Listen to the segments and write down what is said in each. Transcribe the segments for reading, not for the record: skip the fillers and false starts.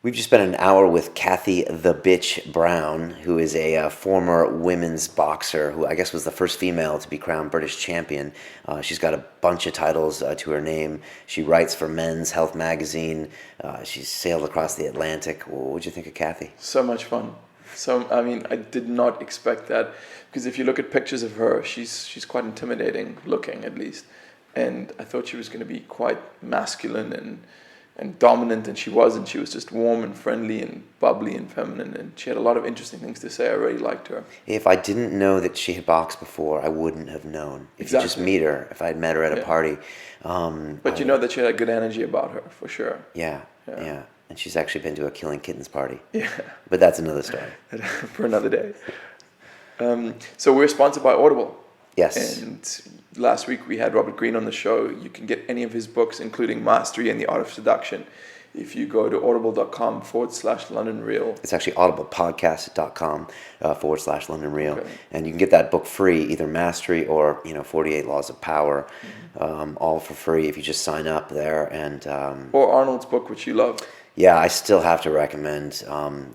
We've just spent an hour with Cathy "the Bitch" Brown, who is a former women's boxer who I guess was the first female to be crowned British champion. She's got a bunch of titles to her name. She writes for Men's Health magazine. She's sailed across the Atlantic. What did you think of Cathy? So much fun. I did not expect that, because if you look at pictures of her, she's quite intimidating looking, at least. And I thought she was going to be quite masculine and dominant, and she wasn't. She was just warm and friendly and bubbly and feminine, and she had a lot of interesting things to say. I really liked her. If I didn't know that she had boxed before, I wouldn't have known. If Exactly. you just meet her, if I had met her at a party. But you know that she had a good energy about her, for sure. Yeah. And she's actually been to a Killing Kittens party. Yeah. But that's another story. For another day. So we're sponsored by Audible. Yes. And last week we had Robert Greene on the show. You can get any of his books, including Mastery and the Art of Seduction, if you go to audible.com/London Real. It's actually audiblepodcast.com /London Real. Okay. And you can get that book free, either Mastery or 48 Laws of Power, all for free if you just sign up there. And Or Arnold's book, which you love. yeah, I still have to recommend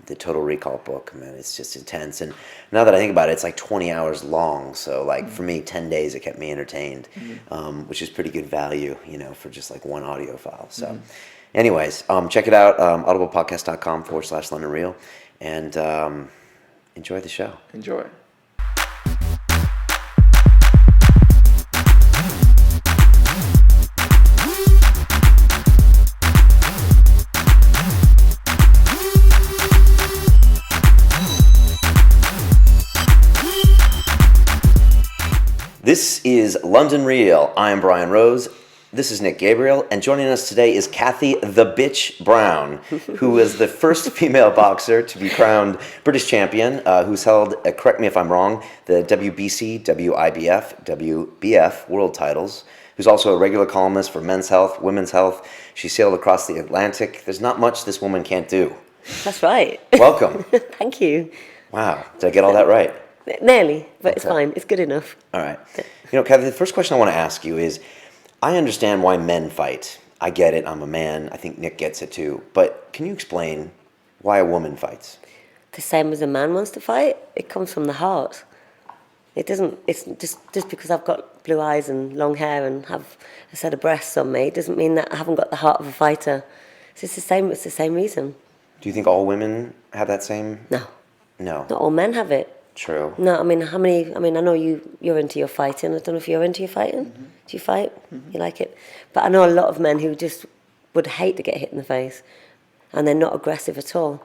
the Total Recall book. Man, it's just intense. And now that I think about it, it's like 20 hours long. So like for me, 10 days, it kept me entertained, which is pretty good value, for just like one audio file. So anyways, check it out, audiblepodcast.com /London Real, and enjoy the show. Enjoy. This is London Real. I am Brian Rose. This is Nick Gabriel, and joining us today is Cathy "the Bitch" Brown, who was the first female boxer to be crowned British champion, who's held, correct me if I'm wrong, the WBC, WIBF, WBF world titles, who's also a regular columnist for Men's Health, Women's Health. She sailed across the Atlantic. There's not much this woman can't do. That's right. Welcome. Thank you. Wow. Did I get all that right? Nearly, but it's Okay. fine. It's good enough. All right. Cathy, the first question I want to ask you is, I understand why men fight. I get it. I'm a man. I think Nick gets it too. But can you explain why a woman fights? The same as a man wants to fight. It comes from the heart. It doesn't. It's just because I've got blue eyes and long hair and have a set of breasts on me, it doesn't mean that I haven't got the heart of a fighter. It's the same. It's the same reason. Do you think all women have that same? No, No. not all men have it. True. No, I mean, I know you're into your fighting. I don't know if you're into your fighting. Do you fight? You like it? But I know a lot of men who just would hate to get hit in the face, and they're not aggressive at all.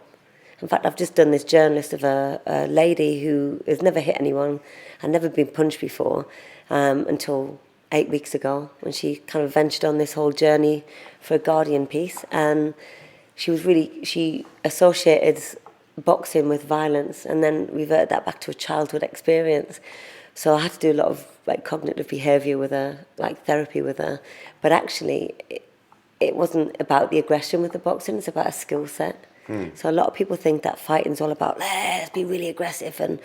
In fact, I've just done this journalist of a lady who has never hit anyone and never been punched before until 8 weeks ago, when she kind of ventured on this whole journey for a Guardian piece. And she associated boxing with violence, and then reverted that back to a childhood experience. So I had to do a lot of cognitive behaviour with her, therapy with her. But actually, it wasn't about the aggression with the boxing, it's about a skill set. So a lot of people think that fighting's all about, let's be really aggressive and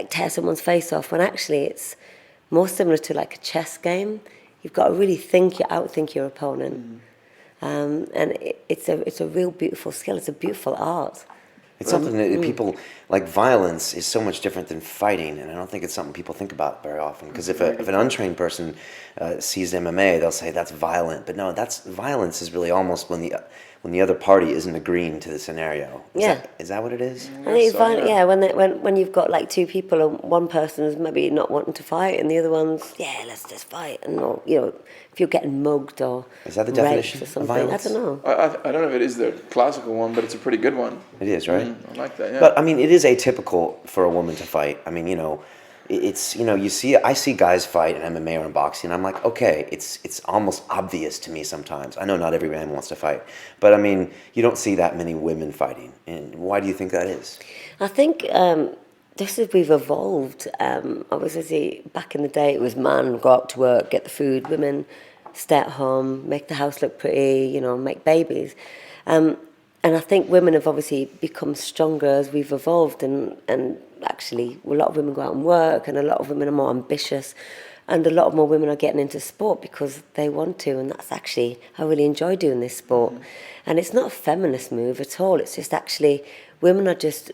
tear someone's face off, when actually it's more similar to a chess game. You've got to really outthink your opponent. And it's a real beautiful skill, it's a beautiful art. It's something that people, violence is so much different than fighting, and I don't think it's something people think about very often. Because if an untrained person sees MMA, they'll say that's violent. But no, violence is really almost when the other party isn't agreeing to the scenario. Is that what it is? I think it's violent, yeah. When you've got two people and one person's maybe not wanting to fight and the other one's let's just fight, and if you're getting mugged or is that the raped definition or of something, violence? I don't know. I don't know if it is the classical one, but it's a pretty good one. It is, right? I like that, yeah. But I mean, it is atypical for a woman to fight. I mean, it's I see guys fight in MMA or in boxing, and I'm like, okay, it's almost obvious to me sometimes. I know not every man wants to fight, but I mean, you don't see that many women fighting. And why do you think that is? I think just as we've evolved, obviously back in the day it was man, go out to work, get the food, women stay at home, make the house look pretty, make babies. And I think women have obviously become stronger as we've evolved, and actually a lot of women go out and work, and a lot of women are more ambitious. And a lot more women are getting into sport because they want to, and that's actually, I really enjoy doing this sport. And it's not a feminist move at all. It's just actually women are just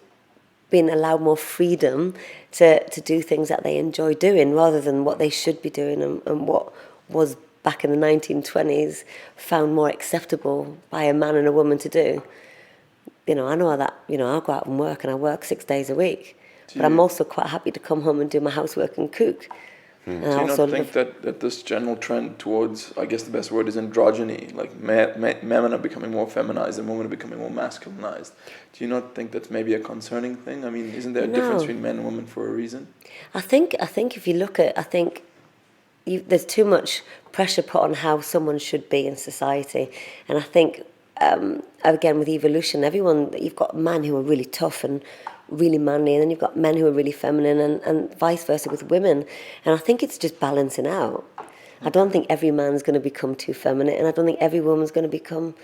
being allowed more freedom to do things that they enjoy doing rather than what they should be doing and what was back in the 1920s found more acceptable by a man and a woman to do. You know, I know that, you know, I'll go out and work, and I work 6 days a week. But I'm also quite happy to come home and do my housework and cook. And Do you not think that this general trend towards, I guess the best word is androgyny, like men are becoming more feminized and women are becoming more masculinized, do you not think that's maybe a concerning thing? I mean, isn't there a difference between men and women for a reason? I think if you look at, there's too much pressure put on how someone should be in society. And I think, again, with evolution, you've got men who are really tough and really manly, and then you've got men who are really feminine, and vice versa with women. And I think it's just balancing out. I don't think every man's going to become too feminine, and I don't think every woman's going to become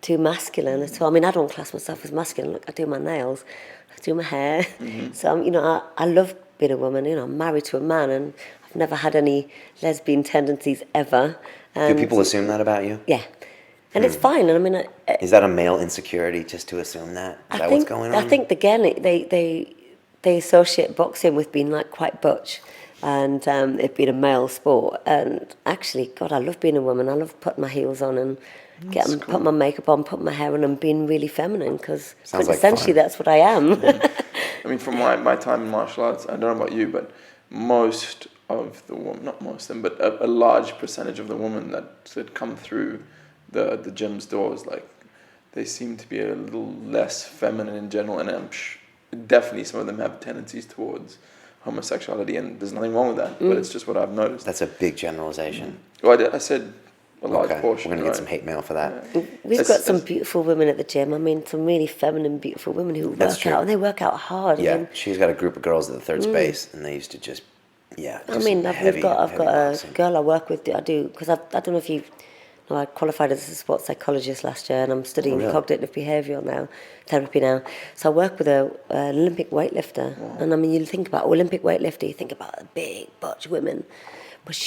too masculine at all. I mean, I don't class myself as masculine. Look, I do my nails, I do my hair. So, you know, I love being a woman. You know, I'm married to a man, and I've never had any lesbian tendencies ever. Do people assume that about you? Yeah. And it's fine. And I mean, is that a male insecurity just to assume that? Is that what's going on? I think again, they associate boxing with being like quite butch, and it being a male sport. And actually, God, I love being a woman. I love putting my heels on and putting my makeup on, putting my hair on, and being really feminine, because essentially that's what I am. I mean, from my time in martial arts, I don't know about you, but most of the women, not most of them, but a large percentage of the women that come through the gym's doors, like, they seem to be a little less feminine in general, and definitely some of them have tendencies towards homosexuality, and there's nothing wrong with that, but it's just what I've noticed. That's a big generalization. Well, I said a large portion. We're going to get some hate mail for that. Yeah. We've got some beautiful women at the gym. I mean, some really feminine, beautiful women who work out, and they work out hard. Yeah, she's got a group of girls at the third space, and they used to just, I've got a girl I work with. I do, because I don't know if you. I qualified as a sports psychologist last year, and I'm studying cognitive behavioural therapy now. So I work with an Olympic weightlifter. Wow. And I mean, you think about Olympic weightlifter, you think about the big, butch women. But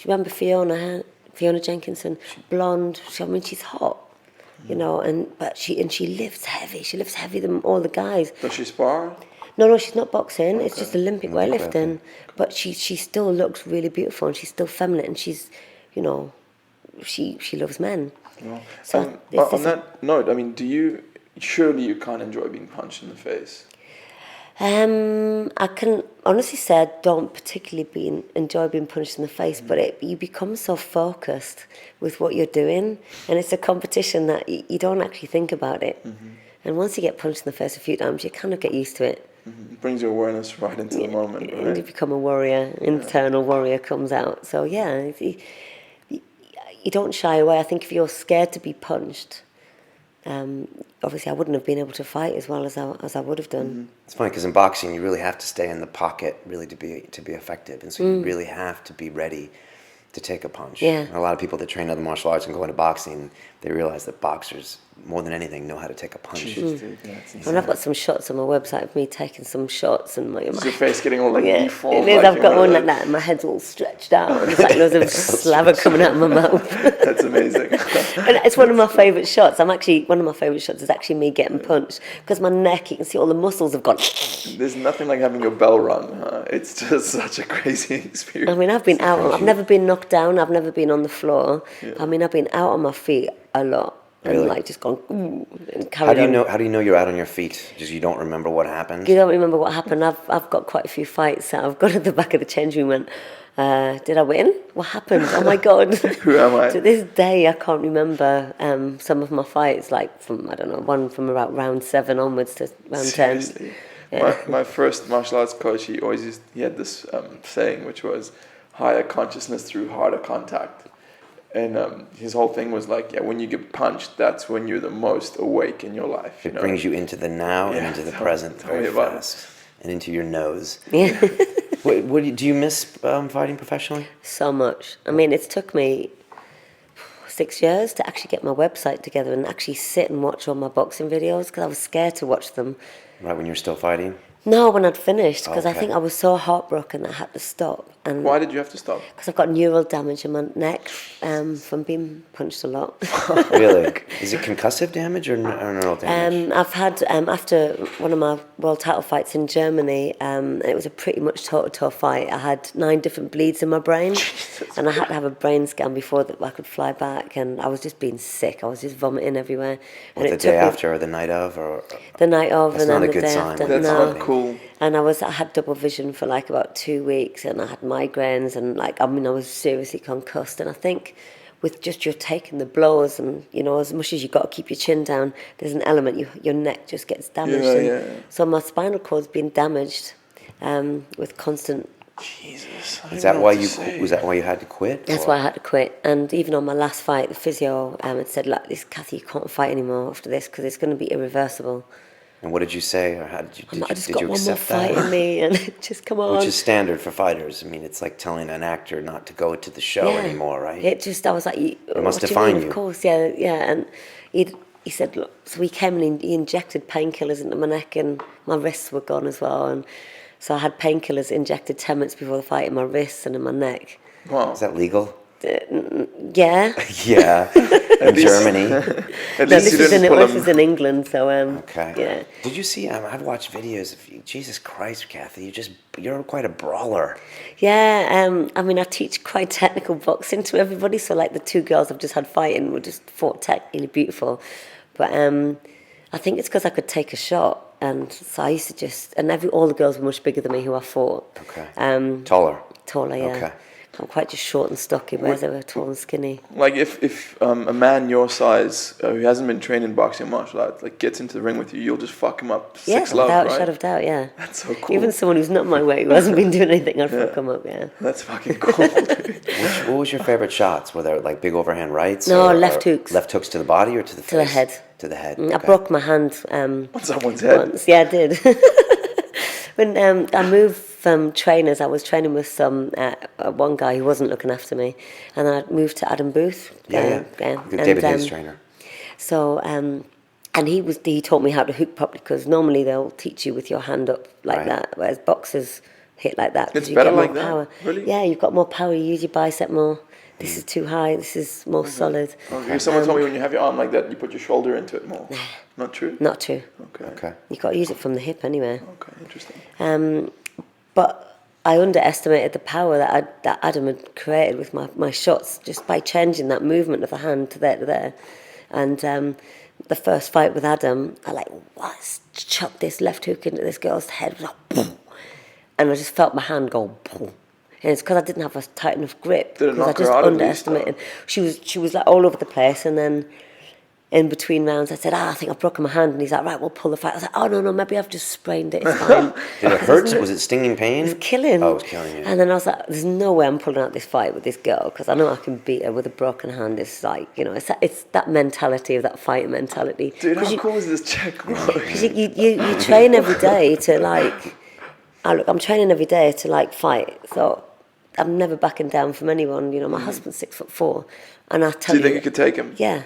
remember Fiona Jenkinson, blonde, she's hot, you know, but she lifts heavy. She lifts heavier than all the guys. Does she spar? No, she's not boxing. Okay. It's just Olympic weightlifting. Okay. But she still looks really beautiful, and she's still feminine, and she's, you know, she loves men. Wow. So on that note, I mean, surely you can't enjoy being punched in the face? I can honestly say I don't particularly enjoy being punched in the face, but you become so focused with what you're doing, and it's a competition that you don't actually think about it. And once you get punched in the face a few times, you kind of get used to it. It brings your awareness right into the moment. Right? And you become a warrior, internal warrior comes out. So yeah, you don't shy away. I think if you're scared to be punched, obviously I wouldn't have been able to fight as well as I would have done. It's funny because in boxing you really have to stay in the pocket really to be effective, and so you really have to be ready to take a punch. Yeah. And a lot of people that train other martial arts and go into boxing, they realize that boxers, more than anything, know how to take a punch. And I've got some shots on my website of me taking some shots, and is your face getting all like deformed? It is. I've got one like that, and my head's all stretched out, and it's like loads of slaver coming out of my mouth. That's amazing. And it's one of my favourite shots. One of my favourite shots is actually me getting punched, because my neck, you can see all the muscles have gone. There's nothing like having your bell rung. It's just such a crazy experience. I mean, I've never been knocked down. I've never been on the floor. Yeah. I mean, I've been out on my feet a lot. Really? And like just gone and carried on. How do you know you're out on your feet? Just you don't remember what happened? You don't remember what happened. I've got quite a few fights that I've gone at the back of the change room and did I win? What happened? Oh my God. Who am I? To this day I can't remember some of my fights, like from, I don't know, one from about round 7 onwards to round 10. Seriously? Yeah. My first martial arts coach, he had this saying, which was higher consciousness through harder contact. And his whole thing was like, when you get punched, that's when you're the most awake in your life. It brings you into the now and into the present very fast. And into your nose. Yeah. Do you miss fighting professionally? So much. I mean, it's took me 6 years to actually get my website together and actually sit and watch all my boxing videos, because I was scared to watch them. Right when you're still fighting? No, when I'd finished, because I Okay. think I was so heartbroken that I had to stop. And Why did you have to stop? because I've got neural damage in my neck from being punched a lot. Really? Is it concussive damage or neural damage? I've had, after one of my world title fights in Germany, it was a pretty much toe-to-toe fight. I had 9 different bleeds in my brain, and I had to have a brain scan before that I could fly back, and I was just being sick. I was just vomiting everywhere. And What, the it took day me after or the night of? Or the night of, That's and not then a the good day sign after. when That's No. not cool. And I had double vision for like about 2 weeks, and I had migraines, and I was seriously concussed. And I think with just you're taking the blows, and as much as you got to keep your chin down, there's an element your neck just gets damaged. Yeah, and yeah. So my spinal cord's been damaged with constant. Jesus. I don't Is that know why what to say. was that why you had to quit? That's or- why I had to quit. And even on my last fight, the physio had said, "Like this, Cathy, you can't fight anymore after this because it's going to be irreversible." And what did you say, or how did you? I just did got you one more accept fight in that? me, and just come on. Which is standard for fighters. I mean, it's like telling an actor not to go to the show anymore, right? I was like, It must what do define mean? you. Of course, yeah. And he said, look, so he came and he injected painkillers into my neck, and my wrists were gone as well. And so I had painkillers injected 10 minutes before the fight in my wrists and in my neck. Wow. Is that legal? Yeah. Yeah, in Germany. At No, least you this didn't pull was him. in England, so Okay. yeah. Did you see? I've watched videos of you. Jesus Christ, Cathy, you're quite a brawler. Yeah, I teach quite technical boxing to everybody. So like the 2 girls I've just had fighting were just fought technically beautiful. But I think it's because I could take a shot. And so I used to all the girls were much bigger than me who I fought. Okay. Taller, Taller. yeah. Okay. I'm quite just short and stocky, whereas they were tall and skinny. Like if a man your size who hasn't been trained in boxing or martial arts gets into the ring with you, you'll just fuck him up Yeah, six love, without a right? shadow of doubt, yeah. That's so cool. Even someone who's not my weight, who hasn't been doing anything, I'd fuck them up, yeah. That's fucking cool, dude. What was your favorite shots? Were there like big overhand rights? No, or left hooks. Left hooks to the body or to the face? To the head. To the head. I okay. broke my hand On someone's head. once. Yeah, I did. When I moved from trainers, I was training with one guy who wasn't looking after me, and I moved to Adam Booth. Yeah. David Haye's trainer. So, and he taught me how to hook properly, because normally they'll teach you with your hand up like Right. that, whereas boxers hit like that. 'cause It's you better get more like that? power. Really? Yeah, you've got more power. You use your bicep more. This is too high. This is more solid. Okay. Someone told me when you have your arm like that, you put your shoulder into it more. Not true? Not true. Okay. Okay. You got to use it from the hip anyway. Okay, interesting. But I underestimated the power that Adam had created with my shots, just by changing that movement of the hand to there to there. And the first fight with Adam, I chucked this left hook into this girl's head, boom, and I just felt my hand go boom. And it's because I didn't have a tight enough grip. Did it Because I knock her just out at least, underestimated. She was like all over the place, and then in between rounds, I said, I think I've broken my hand. And he's like, right, we'll pull the fight. I was like, oh, no, maybe I've just sprained it. It's fine. Did it hurt? Was it stinging pain? It was killing. Oh, it was killing you. And then I was like, there's no way I'm pulling out this fight with this girl, because I know I can beat her with a broken hand. It's like, it's that mentality of that fighting mentality. Dude, how 'Cause cool is this chick, bro? Because you train every day to I'm training every day to fight. So I'm never backing down from anyone. My husband's 6'4", and I tell Do you think you could take him? yeah,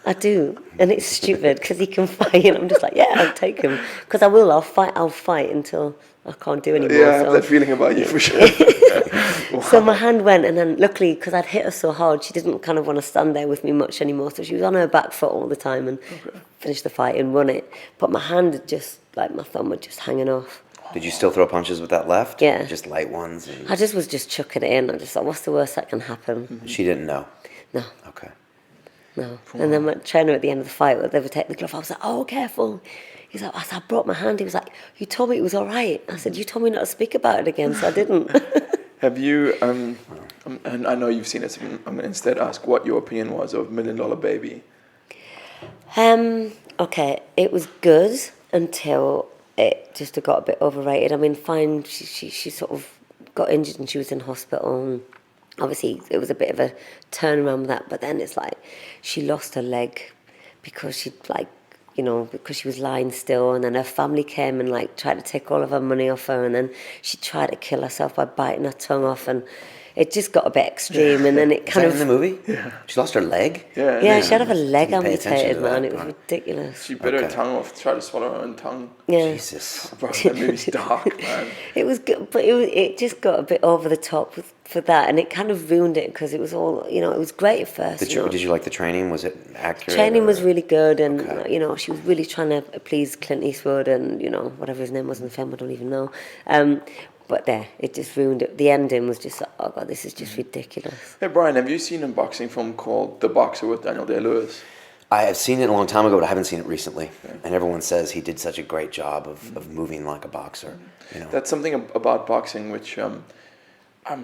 I do, and it's stupid because he can fight, and I'm just like, yeah, I'll take him, because I will. I'll fight until I can't do anymore. Yeah, I have so. that feeling about you for sure. So my hand went, and then luckily, because I'd hit her so hard, she didn't kind of want to stand there with me much anymore. So she was on her back foot all the time and finished the fight and won it. But my hand had just, my thumb was just hanging off. Did you still throw punches with that left? Yeah. Just light ones? And I was just chucking it in. I just thought, what's the worst that can happen? she didn't know? No. Okay. No. And then my trainer at the end of the fight, they would take the glove. I was like, oh, careful. He's like, I broke my hand. He was like, you told me it was all right. I said, you told me not to speak about it again, so I didn't. Have you, and I know you've seen it, so I'm going to instead ask what your opinion was of $1 Million Baby. Okay, it was good until it just got a bit overrated. Fine, she sort of got injured and she was in hospital, and obviously it was a bit of a turnaround with that, but then it's like she lost her leg because because she was lying still, and then her family came and tried to take all of her money off her, and then she tried to kill herself by biting her tongue off, and it just got a bit extreme, and then it Is kind that in the of. movie? Yeah. She lost her leg? Yeah, Yeah, and she had to have a leg Didn't pay attention amputated, to man. that It was part. ridiculous. she bit her Okay. tongue off, tried to swallow her own tongue. Yeah. Jesus. Bro, that movie's dark, man. It was good, but it just got a bit over the top for that, and it kind of ruined it because it was all, you know, it was great at first. Did you like the training? Was it accurate? Training was or- really good, and Okay. you know, she was really trying to please Clint Eastwood, and you know, whatever his name was in the film, I don't even know. But there, it just ruined it. The ending was just like, oh god, this is just ridiculous. Hey, Brian, have you seen a boxing film called The Boxer with Daniel Day-Lewis? I have seen it a long time ago, but I haven't seen it recently. And everyone says he did such a great job of moving like a boxer. You know. That's something about boxing which I'm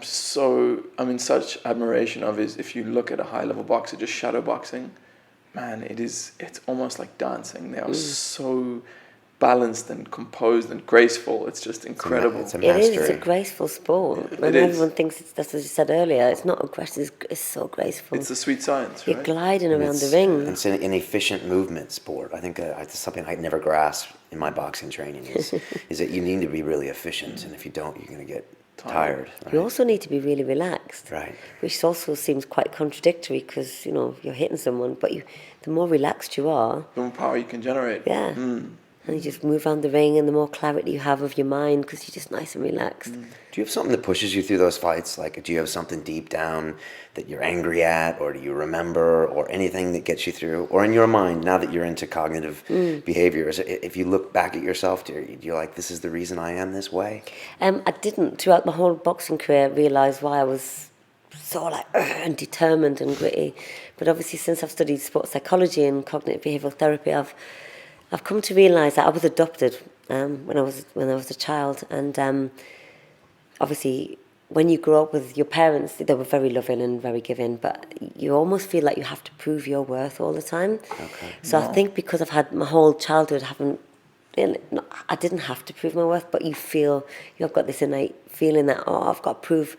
in such admiration of, is if you look at a high level boxer, just shadow boxing, man, it's almost like dancing. They are so balanced and composed and graceful. It's just incredible. It's a It is. mastery. It's a graceful sport, and is. everyone thinks it's, that's as you said earlier. It's not aggressive. It's so graceful. It's a sweet science, You're right? gliding around the It's- ring. It's an efficient movement sport. I think it's something I never grasped in my boxing training is that you need to be really efficient, and if you don't, you're going to get tired. Right? You also need to be really relaxed, Right. which also seems quite contradictory because you know you're hitting someone, but the more relaxed you are, The more power you can generate. yeah, and you just move around the ring, and the more clarity you have of your mind because you're just nice and relaxed. Do you have something that pushes you through those fights? Like, do you have something deep down that you're angry at, or do you remember, or anything that gets you through? Or in your mind, now that you're into cognitive behaviors, if you look back at yourself, do you like, this is the reason I am this way? I didn't throughout my whole boxing career realise why I was so like and determined and gritty, but obviously since I've studied sports psychology and cognitive behavioural therapy, I've come to realise that I was adopted when I was a child, and obviously when you grow up with your parents, they were very loving and very giving, but you almost feel like you have to prove your worth all the time. Okay. So I think because I've had my whole childhood I didn't have to prove my worth, but you've got this innate feeling that, oh, I've got to prove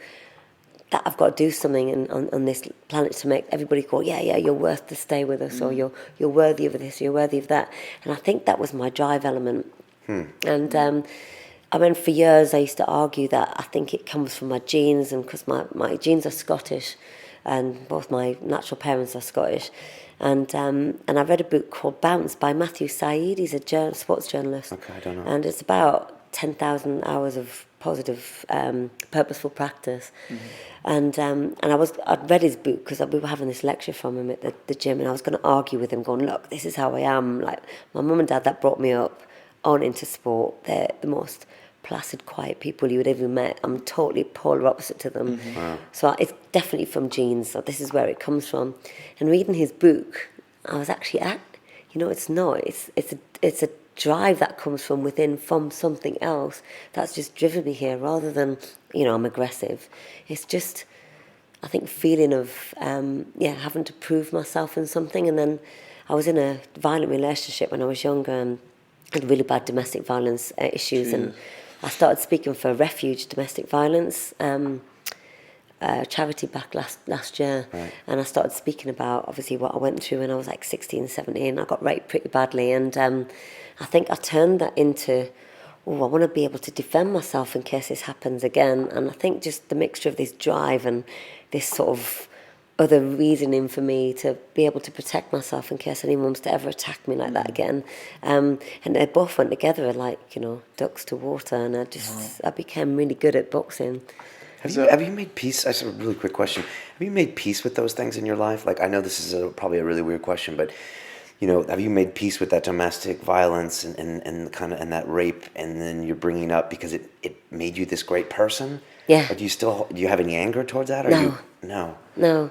that I've got to do something on this planet to make everybody go, yeah, you're worth to stay with us, or you're worthy of this, you're worthy of that. And I think that was my drive element. And I mean, for years I used to argue that I think it comes from my genes, and because my genes are Scottish, and both my natural parents are Scottish. And I read a book called Bounce by Matthew Said. He's a sports journalist. Okay, I don't know. And it's about 10,000 hours of positive, purposeful practice. And I'd read his book because we were having this lecture from him at the gym, and I was going to argue with him, going, look, this is how I am. Like, my mum and dad that brought me up on into sport, they're the most placid, quiet people you would ever met. I'm totally polar opposite to them. Wow. So it's definitely from genes. So this is where it comes from. And reading his book, I was actually it's not. It's a drive that comes from within, from something else that's just driven me here, rather than, I'm aggressive. It's just, I think, feeling of having to prove myself in something. And then I was in a violent relationship when I was younger, and had really bad domestic violence issues. And I started speaking for Refuge Domestic Violence charity back last year. Right. And I started speaking about obviously what I went through when I was like 16, 17. I got raped pretty badly, and I think I turned that into, I want to be able to defend myself in case this happens again. And I think just the mixture of this drive and this sort of other reasoning for me to be able to protect myself in case anyone was to ever attack me like that again. And they both went together like, ducks to water, and I became really good at boxing. Have you made peace? That's a really quick question. Have you made peace with those things in your life? Like, I know this is probably a really weird question, but have you made peace with that domestic violence and that rape, and then you're bringing up because it made you this great person? Yeah. Or do you have any anger towards that? Or No. No. No,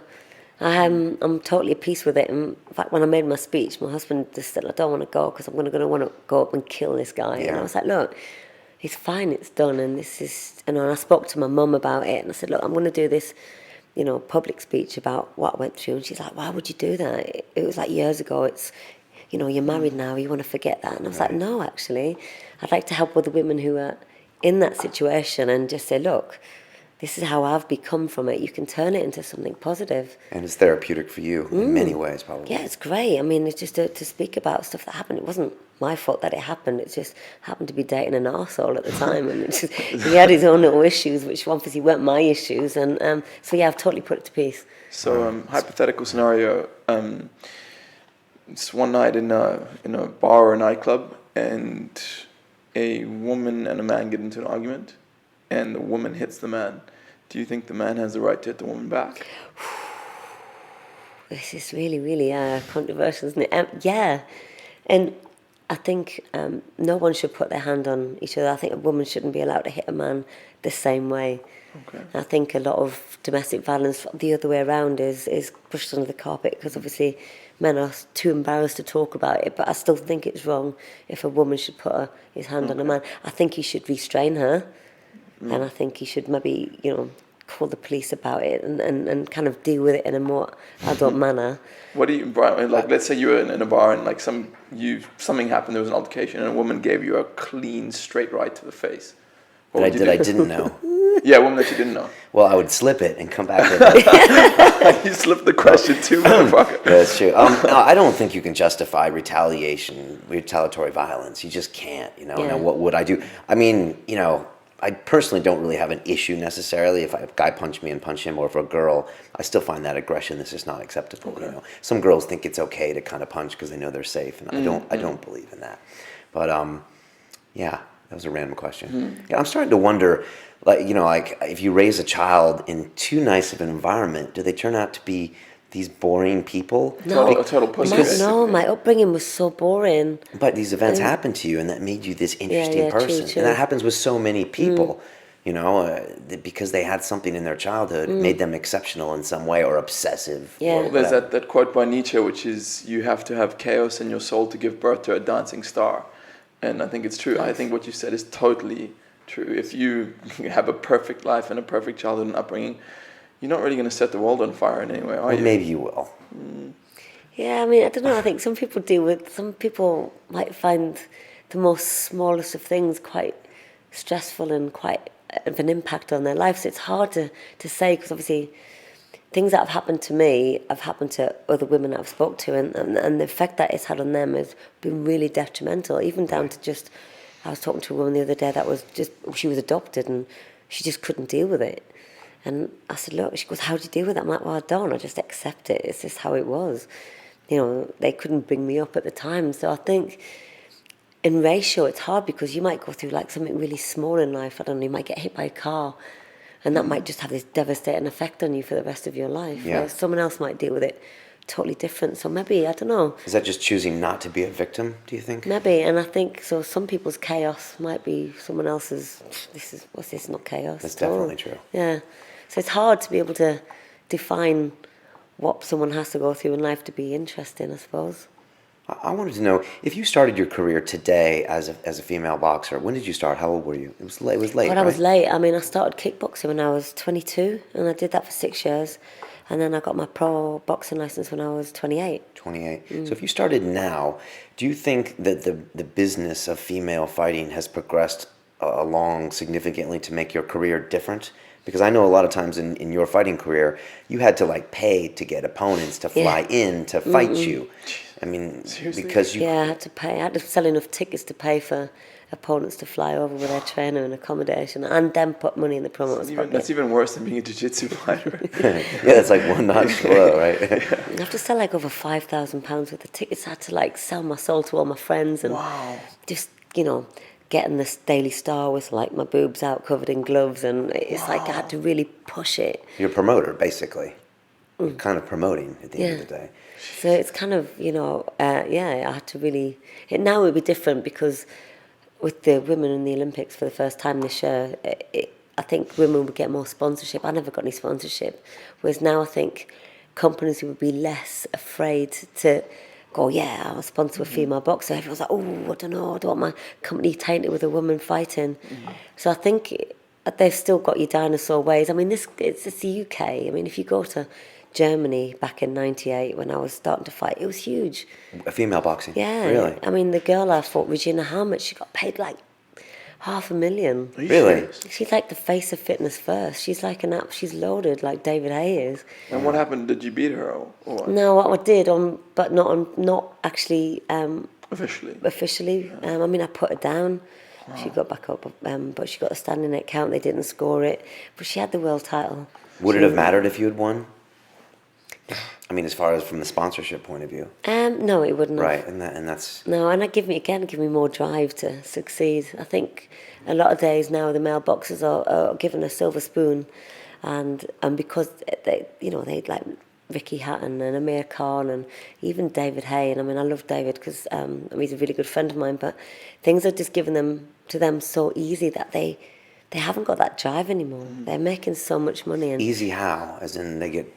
I'm totally at peace with it. In fact, when I made my speech, my husband just said, I don't want to go because I'm going to want to go up and kill this guy. Yeah. And I was like, look, it's fine, it's done. And this is, and I spoke to my mum about it, and I said, look, I'm going to do this, public speech about what I went through. And she's like, why would you do that? It was like years ago. It's, you're married now, you want to forget that. And I was like, no, actually, I'd like to help other women who are in that situation and just say, look, this is how I've become from it. You can turn it into something positive. And it's therapeutic for you in many ways, probably. Yeah, it's great. I mean, it's just to speak about stuff that happened. It wasn't my fault that it happened. It just happened to be dating an arsehole at the time, and he had his own little issues, which obviously weren't my issues. And so yeah, I've totally put it to peace. So hypothetical scenario. It's one night in a bar or a nightclub, and a woman and a man get into an argument, and the woman hits the man. Do you think the man has the right to hit the woman back? This is really, really controversial, isn't it? Yeah, and I think no one should put their hand on each other. I think a woman shouldn't be allowed to hit a man the same way. Okay. I think a lot of domestic violence the other way around is pushed under the carpet because obviously men are too embarrassed to talk about it. But I still think it's wrong if a woman should put his hand on a man. I think he should restrain her, and I think he should maybe call the police about it and kind of deal with it in a more adult manner. What do you, Brian, like, let's say you were in a bar and like something happened, there was an altercation, and a woman gave you a clean, straight right to the face. What would you do? I didn't know. Yeah, a woman that you didn't know. Well, I would slip it and come back with it. You slipped the question too, motherfucker. That's true. No, I don't think you can justify retaliatory violence. You just can't, Yeah. Now, what would I do? I mean, I personally don't really have an issue necessarily if a guy punched me and punch him, or if a girl, I still find that aggression that's just not acceptable. Okay. Some girls think it's okay to kind of punch because they know they're safe, and I don't believe in that. But yeah, that was a random question. Yeah, I'm starting to wonder, like if you raise a child in too nice of an environment, do they turn out to be these boring people? A total pussy. My upbringing was so boring. But these events happened to you, and that made you this interesting person. True. And that happens with so many people, because they had something in their childhood, made them exceptional in some way or obsessive. Yeah. Or Well, there's whatever. that quote by Nietzsche, which is, you have to have chaos in your soul to give birth to a dancing star. And I think it's true. I think what you said is totally true. If you have a perfect life and a perfect childhood and upbringing, you're not really going to set the world on fire in any way, are Well, you? maybe you will. Yeah, I mean, I don't know. I think some people might find the most smallest of things quite stressful and quite of an impact on their life. So it's hard to say, because obviously things that have happened to me have happened to other women that I've spoke to, and the effect that it's had on them has been really detrimental, even down to just, I was talking to a woman the other day that she was adopted and she just couldn't deal with it. And I said, look, she goes, how do you deal with that? I'm like, well, I don't. I just accept it. It's just how it was. They couldn't bring me up at the time. So I think in ratio, it's hard because you might go through like something really small in life. I don't know, you might get hit by a car, and that might just have this devastating effect on you for the rest of your life. Yeah. Whereas someone else might deal with it totally different. So maybe, I don't know. Is that just choosing not to be a victim, do you think? Maybe, and I think so. Some people's chaos might be someone else's. What's this? Not chaos. That's at all. definitely true. Yeah, so it's hard to be able to define what someone has to go through in life to be interesting, I suppose. I wanted to know, if you started your career today as a female boxer, when did you start? How old were you? It was late, But right? I was late. I mean, I started kickboxing when I was 22, and I did that for 6 years. And then I got my pro boxing license when I was 28. 28. So if you started now, do you think that the business of female fighting has progressed along significantly to make your career different? Because I know a lot of times in your fighting career, you had to pay to get opponents to fly in to fight you. I mean, Seriously? because you... Yeah, I had to pay. I had to sell enough tickets to pay for opponents to fly over with their trainer and accommodation, and then put money in the promoter's pocket. That's even worse than being a jiu-jitsu fighter. Yeah, it's like one notch below, right? You have to sell over £5,000 worth of tickets. I had to sell my soul to all my friends, and Wow. just getting this Daily Star with my boobs out covered in gloves, and it's I had to really push it. You're a promoter, basically. You're kind of promoting at the end of the day. So it's kind of, I had to really... Now it would be different because with the women in the Olympics for the first time this year, I think women would get more sponsorship. I never got any sponsorship. Whereas now I think companies would be less afraid to go, yeah, I'll sponsor a female boxer. Everyone's like, oh, I don't know, I don't want my company tainted with a woman fighting. So I think they've still got your dinosaur ways. I mean, it's the UK. I mean, if you go to Germany back in '98 when I was starting to fight, it was huge. A female boxing? Yeah. Really? I mean, the girl I fought, Regina Hammett, she got paid $500,000. Are you Really? serious? She's the face of fitness first. She's she's loaded like David Haye is. And what happened? Did you beat her or what? No, what I did but not actually Officially. I mean, I put her down. She got back up, but she got the standing neck count. They didn't score it, but she had the world title. Would it have mattered if you had won? I mean, as far as from the sponsorship point of view. No, it wouldn't have. Right, and that's... No, and it give me more drive to succeed. I think a lot of days now the male boxers are given a silver spoon, and because they like Ricky Hatton and Amir Khan and even David Haye. And I mean, I love David because he's a really good friend of mine. But things are just given to them so easy that they haven't got that drive anymore. They're making so much money. And easy how? As in they get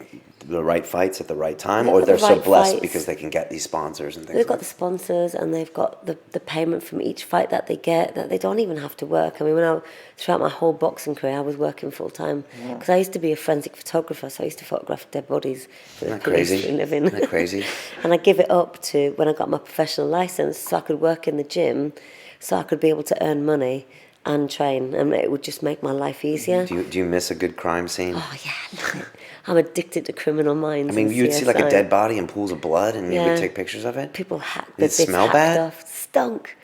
the right fights at the right time, They've or got they're the so right blessed fights. because they can get these sponsors and things. They've got the sponsors and they've got the payment from each fight that they get, that they don't even have to work. I mean, throughout my whole boxing career, I was working full time because I used to be a forensic photographer, so I used to photograph dead bodies for the police for a living. Isn't that crazy? And I give it up to when I got my professional license, so I could work in the gym, so I could be able to earn money and train, and it would just make my life easier. Do you miss a good crime scene? Oh yeah, I'm addicted to Criminal Minds. I mean, and you'd see like a CSI. dead body in pools of blood, and you would take pictures of it. People hacked Did it smell bad? Off. Stunk.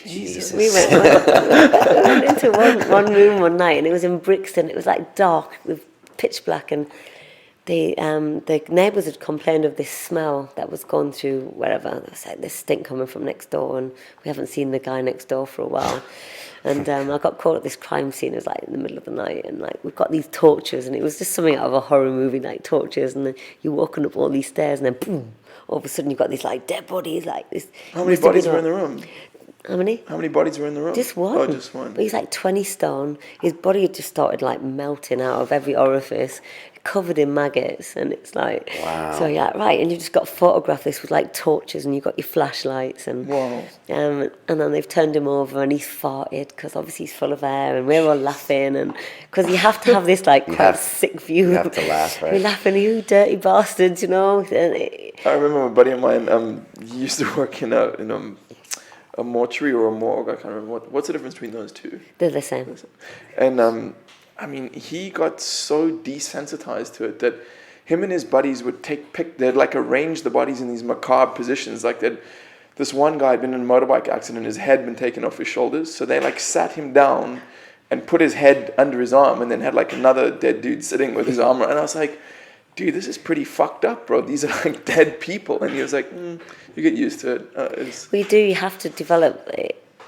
Jesus. We went into one room one night, and it was in Brixton. It was like dark with pitch black, and the neighbours had complained of this smell that was going through wherever. There was like this stink coming from next door, and we haven't seen the guy next door for a while. And I got caught at this crime scene. It was like in the middle of the night, and like we've got these torches, and it was just something out of a horror movie, like torches. And then you're walking up all these stairs, and then boom, all of a sudden you've got these like dead bodies, like this. How many bodies were in the room? How many? How many bodies were in the room? Just one. Oh, just one. But he's like 20 stone. His body had just started like melting out of every orifice, covered in maggots, and it's like, wow. So yeah, right, and you just got to photograph this with like torches, and you've got your flashlights, and wow. And then they've turned him over, and he's farted because obviously he's full of air, and we're all laughing, and because you have to have this like quite sick view. You have to laugh, right? We're laughing, you dirty bastards, you know. I remember a buddy of mine. He used to work in a mortuary or a morgue. I can't remember what's the difference between those two. They're the same. And I mean, he got so desensitized to it that him and his buddies would they'd like arrange the bodies in these macabre positions. Like this one guy had been in a motorbike accident, his head been taken off his shoulders, so they like sat him down and put his head under his arm, and then had like another dead dude sitting with his arm around. And I was like, dude, this is pretty fucked up, bro. These are like dead people. And he was like, you get used to it. You have to develop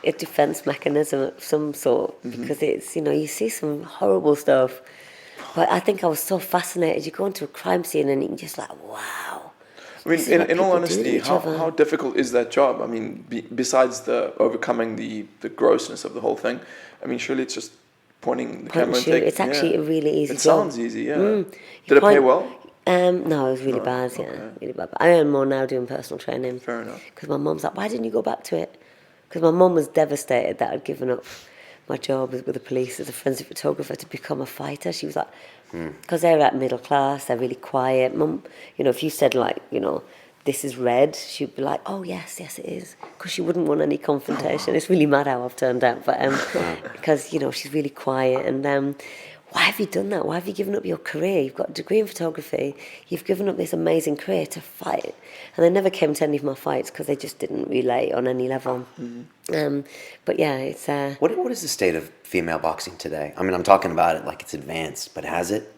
a defense mechanism of some sort, because it's, you see some horrible stuff. But I think I was so fascinated. You go into a crime scene and you're just like, wow. I mean, in all honesty, how difficult is that job? I mean, besides the overcoming the grossness of the whole thing, I mean, surely it's just pointing the camera and taking... It's actually a really easy job. It sounds easy, yeah. Did it pay well? No, it was really bad, really bad. But I earn more now doing personal training. Fair enough. Because my mum's like, why didn't you go back to it? Because my mum was devastated that I'd given up my job with the police as a forensic photographer to become a fighter. She was like, because they're like middle class, they're really quiet. Mum, if you said like, this is red, she'd be like, oh yes it is, because she wouldn't want any confrontation. It's really mad how I've turned out, but because she's really quiet. And why have you done that? Why have you given up your career? You've got a degree in photography, you've given up this amazing career to fight. And they never came to any of my fights because they just didn't relate on any level. But yeah, it's what is the state of female boxing today? I mean, I'm talking about it like it's advanced, but has it?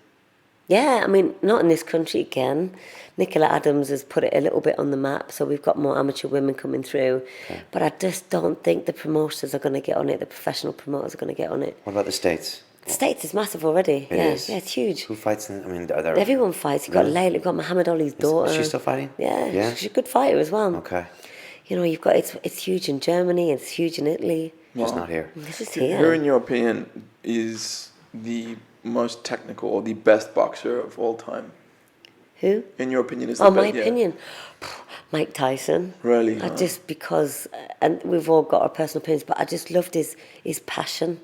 Yeah, I mean, not in this country again. Nicola Adams has put it a little bit on the map, so we've got more amateur women coming through. Okay. But I just don't think the promoters are going to get on it, the professional promoters are going to get on it. What about the States? The States is massive already. It is. Yeah, it's huge. Who fights? I mean, are there... Everyone fights. You've got Layla, you've got Muhammad Ali's daughter. Is she still fighting? Yeah. She's a good fighter as well. Okay. You've got, it's huge in Germany, it's huge in Italy. Just not here. This is here. Who, in your opinion, is the most technical or the best boxer of all time? Who? In your opinion, is the best? My opinion? Mike Tyson. Really? Just because, and we've all got our personal opinions, but I just loved his passion.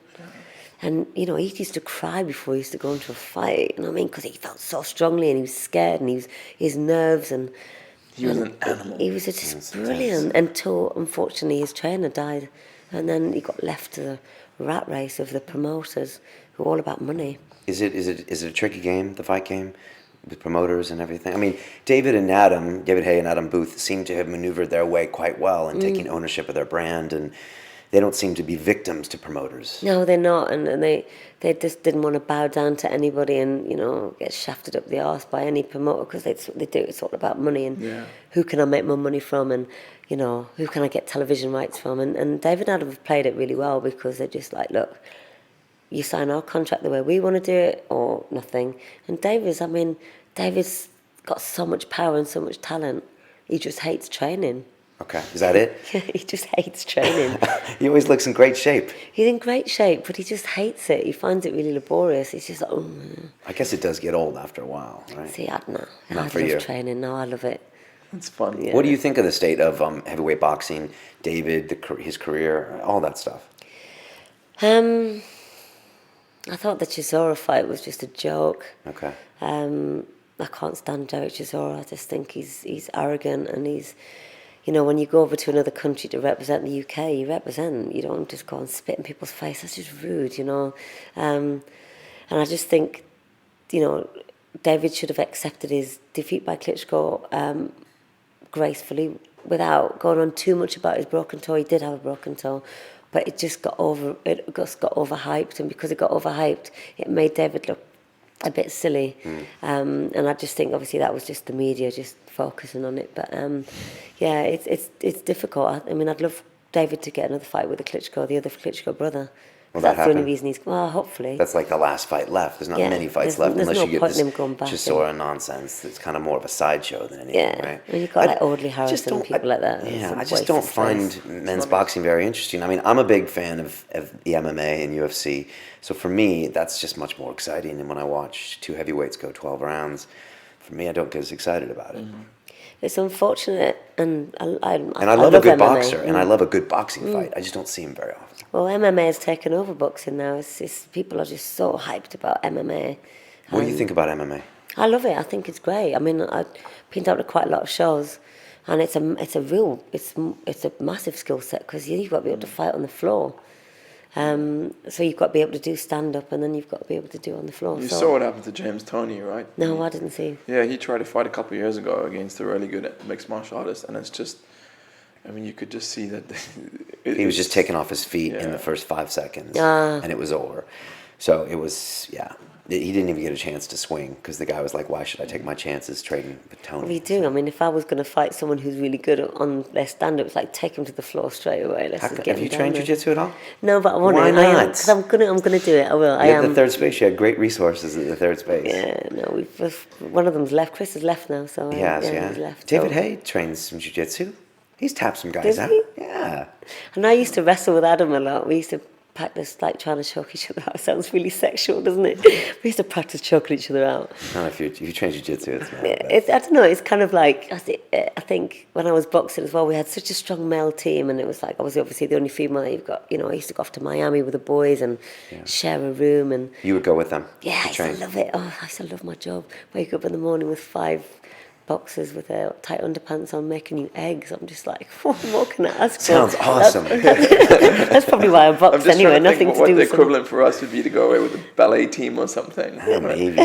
And, he used to cry before he used to go into a fight, because he felt so strongly and he was scared and his nerves and... He was an animal. He was just brilliant until, unfortunately, his trainer died. And then he got left to the rat race of the promoters who are all about money. Is it a tricky game, the fight game? with promoters and everything? I mean, David Haye and Adam Booth seem to have maneuvered their way quite well in taking ownership of their brand, and they don't seem to be victims to promoters. No, they're not, and they just didn't want to bow down to anybody and, you know, get shafted up the arse by any promoter, because that's what they do. It's all about money and who can I make more money from, and, you know, who can I get television rights from. And David and Adam have played it really well, because they're just like, look, you sign our contract the way we want to do it or nothing. And David's got so much power and so much talent. He just hates training. Okay, is that it? Yeah, he just hates training. He always looks in great shape. He's in great shape, but he just hates it. He finds it really laborious. He's just like, oh. I guess it does get old after a while, right? See, I don't know. Not for love you. training. No, I love it. It's fun. Yeah. What do you think of the state of heavyweight boxing, David, his career, all that stuff? I thought the Chisora fight was just a joke. Okay. I can't stand Derek Chisora. I just think he's arrogant, and he's, you know, when you go over to another country to represent the UK, you don't just go and spit in people's face. That's just rude, you know. And I just think, you know, David should have accepted his defeat by Klitschko gracefully, without going on too much about his broken toe. He did have a broken toe, but it just got overhyped, and because it got overhyped, it made David look a bit silly. And I just think obviously that was just the media just focusing on it. But yeah, it's difficult. I mean, I'd love David to get another fight with the other Klitschko brother. Will That's that the only happen? reason he's. Well, hopefully. That's like the last fight left. There's not Yeah, many fights there's left unless no you get point this in him going back Chisora nonsense. It's kind of more of a sideshow than anything, Yeah, right? when you've got like Audley just Harrison and don't- people like that. it's Yeah, a I just waste don't of space. find men's boxing very interesting. I mean, I'm a big fan of the MMA and UFC, so for me, that's just much more exciting. And when I watch two heavyweights go 12 rounds, for me, I don't get as excited about it. It's unfortunate, and I love a good MMA. boxer, and I love a good boxing fight. I just don't see him very often. Well, MMA has taken over boxing now. It's people are just so hyped about MMA. What do you think about MMA? I love it. I think it's great. I mean, I've been out to quite a lot of shows, and it's a massive skill set, because you've got to be able to fight on the floor. So you've got to be able to do stand up, and then you've got to be able to do on the floor. You saw what happened to James Toney, right? No, I didn't see. Yeah, he tried to fight a couple of years ago against a really good mixed martial artist, and it's just, I mean, you could just see that He was just taken off his feet in Yeah. the first 5 seconds, and it was over. So it was, yeah. He didn't even get a chance to swing, because the guy was like, why should I take my chances trading with Tony? We do. I mean, if I was going to fight someone who's really good on their stand-up, it's like take him to the floor straight away. Let's just get Have him you down trained there. jiu-jitsu at all? No, but I want Why to. I am, not? because I'm gonna do it. I will. I You had am. the third space. You had great resources at the third space. Yeah, no, one of them's left. Chris has left now, so Yes, yeah, yeah. he's left. David so. Haye trains some jiu-jitsu. He's tapped some guys Does out. he? Yeah. And I used to wrestle with Adam a lot. We used to practice like trying to choke each other out. It sounds really sexual, doesn't it? We used to practice choking each other out. No, if you train jiu-jitsu, it's not. I don't know. It's kind of like I think when I was boxing as well, we had such a strong male team, and it was like I was obviously the only female that you've got. You know, I used to go off to Miami with the boys and share a room, and You would go with them. yeah, I used to love it. Oh, I used to love my job. Wake up in the morning with 5 boxers with their tight underpants on, making you eggs. I'm just like, what can I ask for? Sounds awesome. That's probably why I I'm box just anyway. trying to Nothing think to what do the with equivalent for us would be to go away with a ballet team or something. Maybe.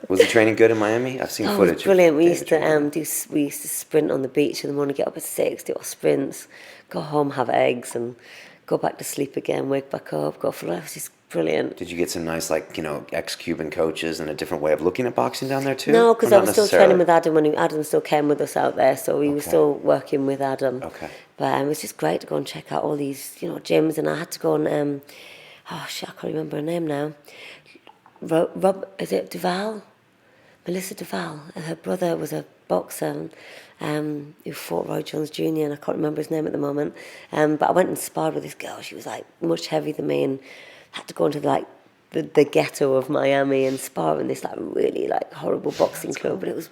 Was the training good in Miami? I've seen Oh, it footage. was brilliant. of We David used to training. we used to sprint on the beach in the morning, get up at 6, do our sprints, go home, have eggs, and go back to sleep again, wake back up, go for life. It was just brilliant. Did you get some nice, like, ex-Cuban coaches and a different way of looking at boxing down there too? No, because Or I not was still necessarily? training with Adam when Adam still came with us out there, so we were Okay. still working with Adam. Okay. But it was just great to go and check out all these, gyms, and I had to go and I can't remember her name now. Rob, is it Duval? Melissa Duval. Her brother was a boxer who fought Roy Jones Jr. and I can't remember his name at the moment. But I went and sparred with this girl. She was like much heavier than me, and had to go into the ghetto of Miami and spar in this really horrible boxing club. But it was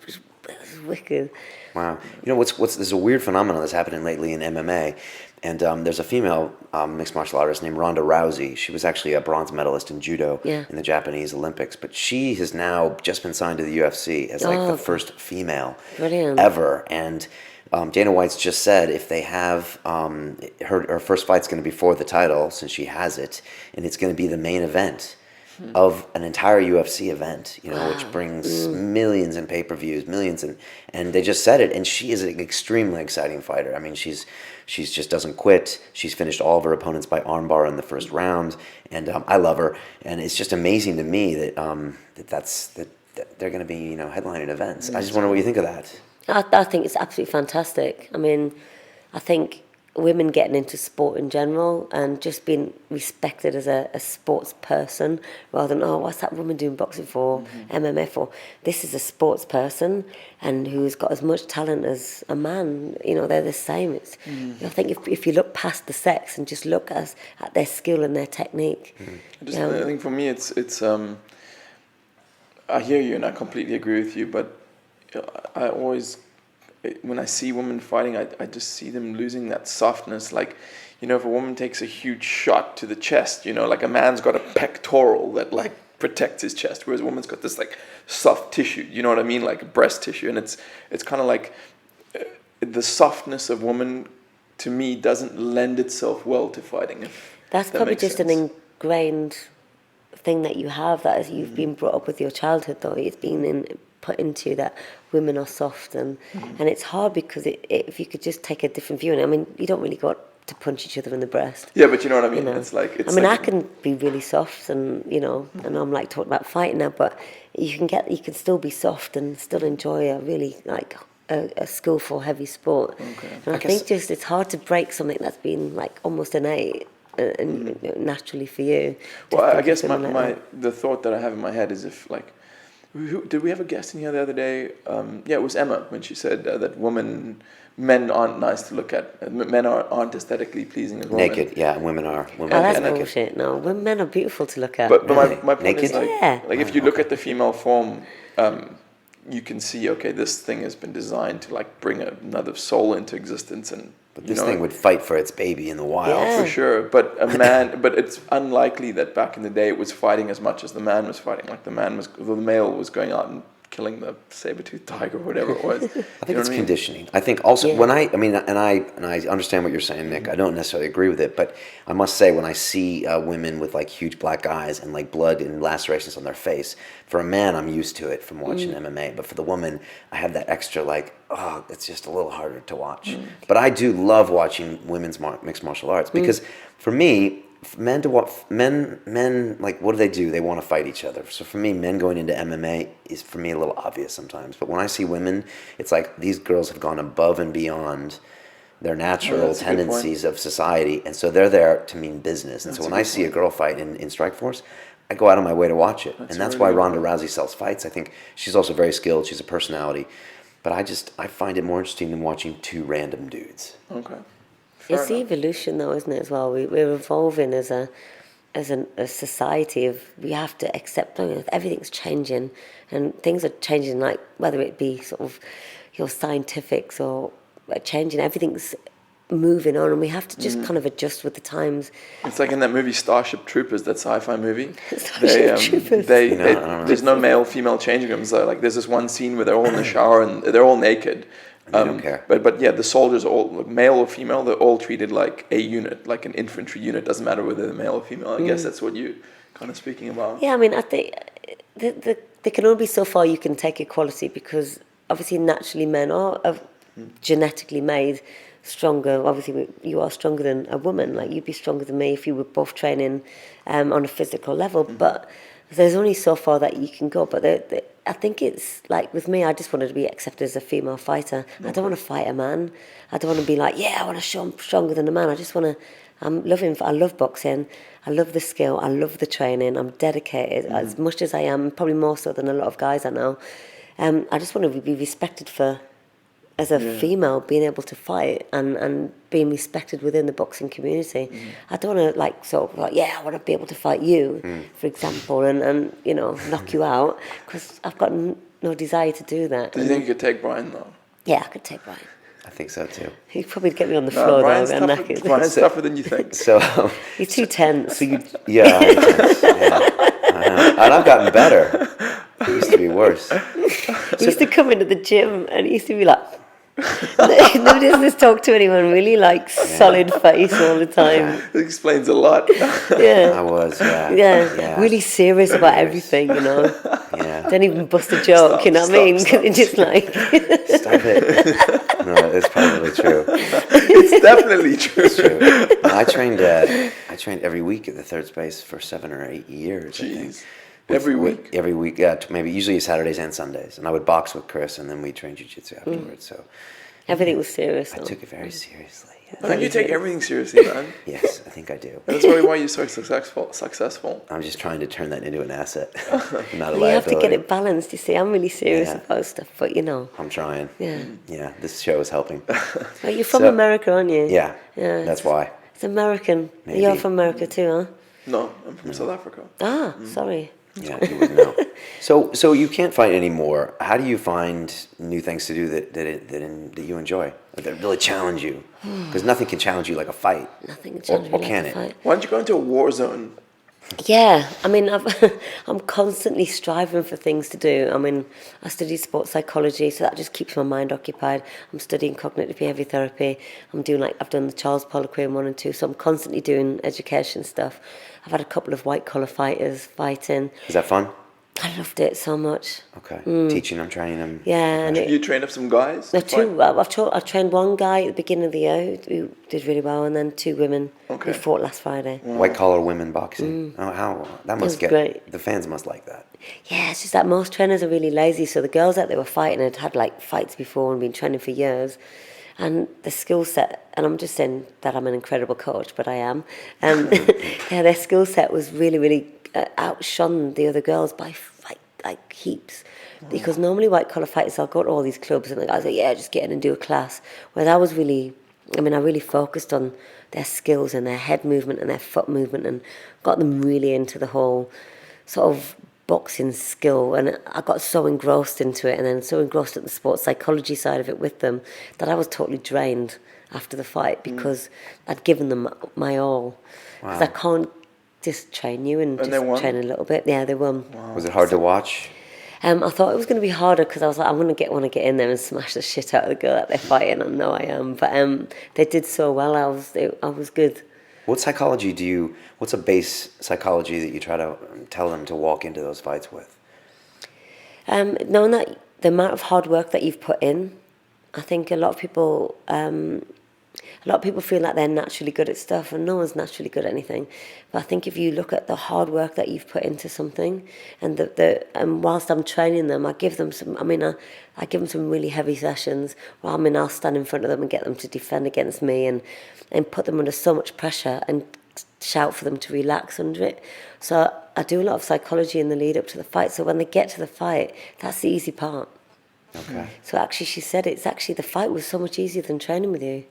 wicked. Wow. There's a weird phenomenon that's happening lately in MMA, and there's a female mixed martial artist named Ronda Rousey. She was actually a bronze medalist in judo in the Japanese Olympics, but she has now just been signed to the UFC as the first female Brilliant. ever. And Dana White's just said if they have her first fight's going to be for the title, since she has it, and it's going to be the main event. of an entire UFC event, you know, which brings millions in pay-per-views, millions, and they just said it. And she is an extremely exciting fighter. I mean, she's just doesn't quit. She's finished all of her opponents by armbar in the first round, and I love her. And it's just amazing to me that that they're going to be, you know, headlining events. I just wonder what you think of that. I think it's absolutely fantastic. I mean, I think women getting into sport in general and just being respected as a sports person rather than, oh, what's that woman doing boxing for, MMA for? This is a sports person and who's got as much talent as a man. You know, they're the same. It's, I think if you look past the sex and just look at their skill and their technique. I think for me, it's I hear you and I completely agree with you, but I always, when I see women fighting, I just see them losing that softness. Like, you know, if a woman takes a huge shot to the chest, you know, like a man's got a pectoral that like protects his chest, whereas a woman's got this like soft tissue, you know what I mean? Like breast tissue. And it's kind of like the softness of woman, to me, doesn't lend itself well to fighting. That's probably just an ingrained thing that you have, that as you've been brought up with your childhood, though. It's been put into you that women are soft, and it's hard because if you could just take a different view, and I mean, you don't really go to punch each other in the breast. Yeah, but you know what I mean. You know? It's like I can be really soft, and you know, and I'm like talking about fighting now, but you can still be soft and still enjoy a really like a skillful heavy sport. Okay. And I think just it's hard to break something that's been like almost innate and naturally for you. Well, I guess the thought that I have in my head is if like. Did we have a guest in here the other day? Yeah, it was Emma when she said that men aren't nice to look at. Men aren't aesthetically pleasing as women. Naked, yeah, women are. Oh, that's naked. bullshit. No, men are beautiful to look at. But Really? my point Naked? is like, Yeah. like if you look at the female form, you can see, okay, this thing has been designed to like bring another soul into existence, and But this thing would fight for its baby in the wild. Yeah. for sure. But but it's unlikely that back in the day it was fighting as much as the man was fighting. Like the male was going out and killing the saber-toothed tiger or whatever it was. I think it's conditioning. I think also when I understand what you're saying, Nick. I don't necessarily agree with it, but I must say when I see women with like huge black eyes and like blood and lacerations on their face, for a man I'm used to it from watching MMA, but for the woman I have that extra like, oh, it's just a little harder to watch. But I do love watching women's mixed martial arts because for me, men like, what do? They want to fight each other. So for me, men going into MMA is for me a little obvious sometimes. But when I see women, it's like these girls have gone above and beyond their natural tendencies of society, and so they're there to mean business. And so when I see a girl fight in Strikeforce, I go out of my way to watch it. And that's why Ronda Rousey sells fights. I think she's also very skilled. She's a personality. But I find it more interesting than watching two random dudes. Okay. It's the evolution, though, isn't it? As well, we're evolving as a society. We have to accept everything's changing, and things are changing. Like whether it be sort of your scientifics or changing, everything's moving on, and we have to just kind of adjust with the times. It's like in that movie Starship Troopers, that sci-fi movie. Troopers. There's no male-female changing rooms. So, like there's this one scene where they're all in the shower and they're all naked. They don't care. But yeah, the soldiers are all, male or female, they're all treated like a unit, like an infantry unit. Doesn't matter whether they're male or female. I guess that's what you're kind of speaking about. Yeah, I mean, I think there can only be so far you can take equality, because obviously naturally men are genetically made stronger. Obviously you are stronger than a woman. Like you'd be stronger than me if you were both training on a physical level. But there's only so far that you can go. But I think it's like with me, I just wanted to be accepted as a female fighter. I don't want to fight a man. I don't want to be like, yeah, I want to show I'm stronger than a man. I just want to. I love boxing. I love the skill. I love the training. I'm dedicated as much as I am, probably more so than a lot of guys I know. I just want to be respected as a female, being able to fight and being respected within the boxing community. I don't want to I want to be able to fight you, for example, and knock you out, because I've got no desire to do that. Do you think you could take Brian though? Yeah, I could take Brian. I think so too. He'd probably get me on the floor Brian's though. Brian's tougher than you think. So He's too tense. I know. And I've gotten better. It used to be worse. He used to come into the gym and he used to be like, Nobody doesn't talk to anyone really like solid face all the time. It explains a lot. Yeah. I was, yeah. Yeah, really serious about Serious. everything, you know. Yeah. Don't even bust a joke, Stop, you know what I mean? stop, It's just like, Stop it. No, it's probably true. It's definitely true. It's true. No, I trained every week at the third space for 7 or 8 years, I think. Jeez. Every week? Every week, yeah, maybe usually Saturdays and Sundays. And I would box with Chris, and then we train jiu-jitsu afterwards. So everything was serious. I though. took it very seriously. Yes. I think you take everything seriously, man. Yes, I think I do. That's probably why you're so successful. I'm just trying to turn that into an asset, not a You have to get liability. it balanced, you see. I'm really serious Yeah. about stuff, but you know. I'm trying. Yeah. Yeah, this show is helping. Well, you're from So- America, aren't you? Yeah, Yeah. that's why. It's American. Maybe. You're from America too, huh? No, I'm from South Africa. Ah, sorry. Yeah, you would know. So you can't fight anymore. How do you find new things to do that you enjoy, that really challenge you? Because nothing can challenge you like a fight. Nothing Or changed. can it? Why don't you go into a war zone? Yeah, I mean, I'm constantly striving for things to do. I mean, I studied sports psychology, so that just keeps my mind occupied. I'm studying cognitive behaviour therapy. I've done the Charles Poliquin 1 and 2, so I'm constantly doing education stuff. I've had a couple of white collar fighters fighting. Is that fun? I loved it so much. Okay. Teaching them, training them. Yeah, and You trained up some guys? to I've trained one guy at the beginning of the year who did really well, and then 2 women Okay. who fought last Friday. White collar women boxing. Oh, how that must was get great. the fans must like that. Yeah, it's just that most trainers are really lazy. So the girls that they were fighting had like fights before and been training for years. And the skill set, and I'm just saying that I'm an incredible coach, but I am. Yeah, their skill set was really, really outshone the other girls by like heaps. Because normally white collar fighters, I'll go to all these clubs and the guys are like, yeah, just get in and do a class. Whereas I really focused on their skills and their head movement and their foot movement and got them really into the whole sort of boxing skill, and I got so engrossed into it and then so engrossed at the sports psychology side of it with them that I was totally drained after the fight because I'd given them my all. Because I can't just train you and they just won? train a little bit. Yeah, they won. Was it hard to watch? I thought it was going to be harder because I was like, I want to get in there and smash the shit out of the girl that they're fighting. I know I am, but they did so well. I was good. What psychology what's a base psychology that you try to tell them to walk into those fights with? Knowing that the amount of hard work that you've put in, I think a lot of people feel like they're naturally good at stuff, and no one's naturally good at anything. But I think if you look at the hard work that you've put into something, and whilst I'm training them, I give them some. I give them some really heavy sessions. Well, I'll stand in front of them and get them to defend against me, and put them under so much pressure and shout for them to relax under it. So I do a lot of psychology in the lead up to the fight. So when they get to the fight, that's the easy part. Okay. So actually, she said the fight was so much easier than training with you.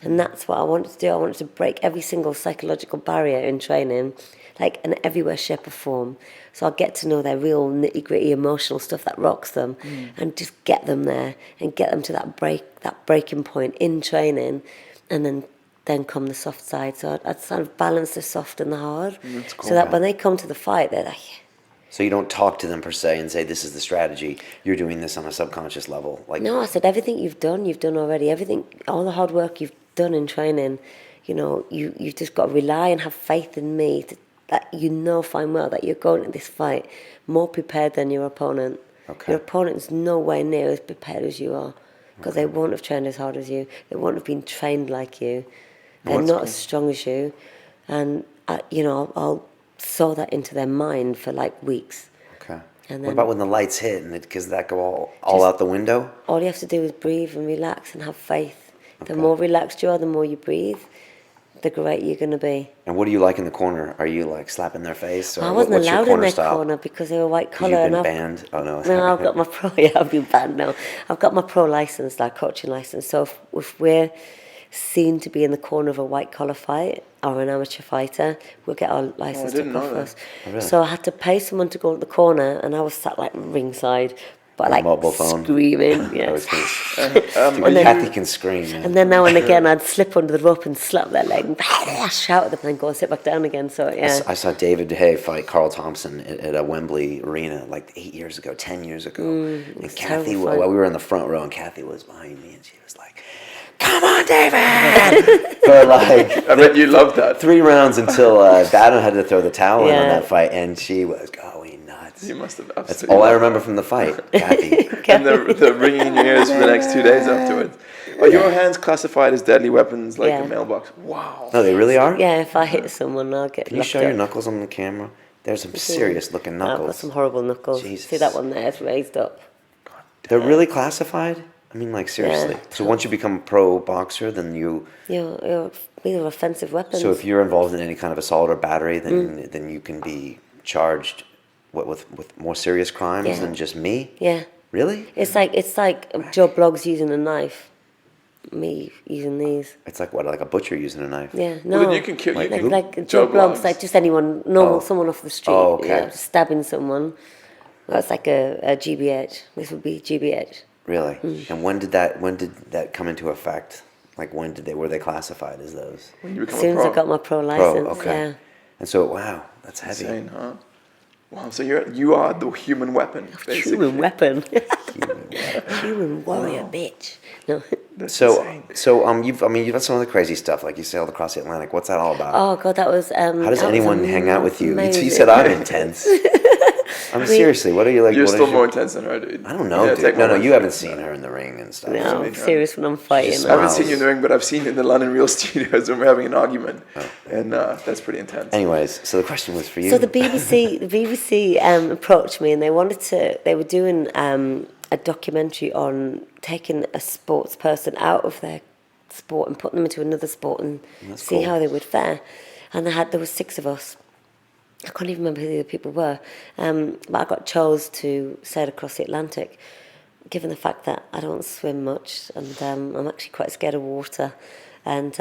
And that's what I wanted to do. I wanted to break every single psychological barrier in training, like in every way, shape or form. So I'll get to know their real nitty-gritty emotional stuff that rocks them and just get them there and get them to that breaking point in training, and then come the soft side. So I'd sort of balance the soft and the hard. That's cool. So that when they come to the fight, they're like, So you don't talk to them per se and say, this is the strategy. You're doing this on a subconscious level. Like, no, I said, everything you've done already. Everything, all the hard work you've done in training, you've just got to rely and have faith in me that you know fine well that you're going to this fight more prepared than your opponent. Okay. Your opponent's nowhere near as prepared as you are because they won't have trained as hard as you. They won't have been trained like you. They're not as strong as you. And, I'll sow that into their mind for like weeks. okay. And What then about when the lights hit and does that go all out the window? all you have to do is breathe and relax and have faith. The more relaxed you are, the more you breathe, the greater you're going to be. And what do you like in the corner? Are you like slapping their face? Or I wasn't what's your allowed in corner their style? corner because they were white 'Cause collar. you've been And banned? Oh, no. No, I've got my pro. Yeah, I've been banned now. I've got my pro license, like coaching license. So if we're seen to be in the corner of a white collar fight or an amateur fighter, we'll get our license didn't took off know that. us. Oh, really? So I had to pay someone to go to the corner, and I was sat like ringside, but like mobile phone. screaming. I Yeah. was thinking, Are Kathy you, can scream. Man. And then now and again, I'd slip under the rope and slap their leg and shout at them and then go and sit back down again. So, yeah. I saw David Haye fight Carl Thompson at a Wembley arena like 8 years ago, 10 years ago. And Kathy, terrible fight. well, we were in the front row, and Kathy was behind me, and she was like, "Come on, David!" For like I bet you love that. 3 rounds until Badon had to throw the towel in on Yeah. that fight, and she was going nuts. You must have That's absolutely all I loved remember from the fight, Kathy. that. And the ringing in your ears for the next 2 days afterwards. Are your hands classified as deadly weapons like Yeah. a mailbox? Wow. No, they really are? Yeah, if I hit someone, I'll get Can you locked show your up. knuckles on the camera? There's some serious looking I've got knuckles. some horrible knuckles. Jesus. See that one there? It's raised up. They're really classified? I mean, like, seriously. Yeah. So once you become a pro boxer, then you... These are offensive weapons. So if you're involved in any kind of assault or battery, then you can be charged with more serious crimes Yeah. than just me? Yeah. Really? It's like Joe Bloggs using a knife. Me using these. It's like what, like a butcher using a knife? Yeah, Well, no. then you can kill. You can like Joe Joe Bloggs, Bloggs. like just anyone, normal, Oh. someone off the street. Oh, okay. Yeah, stabbing someone. That's like a GBH. This would be GBH. Really? And when did that come into effect? Like when were they classified as those? When you As become soon a as pro. I got my pro Pro, license, okay. yeah. And so, wow, that's heavy. Insane, huh? Wow. So you are the human weapon, basically. Human weapon. Human warrior, bitch. No. That's So, insane. you've had some of the crazy stuff, like you sailed across the Atlantic. What's that all about? Oh god, that was. How does that was anyone hang out with you? You amazing. said I'm intense. Seriously, what are you like? You're what still is more intense than her, dude. I don't know, Yeah, dude. take my No, word you for haven't it. seen her in the ring and stuff. No, I'm Amazing. serious when I'm fighting. Just I haven't smiles. seen you in the ring, but I've seen you in the London Real Studios when we're having an argument, and that's pretty intense. Anyways, so the question was for you. So the BBC approached me and they were doing a documentary on taking a sports person out of their sport and putting them into another sport and That's see cool. how they would fare. And there was 6 of us. I can't even remember who the other people were. But I got chose to sail across the Atlantic, given the fact that I don't swim much and I'm actually quite scared of water. And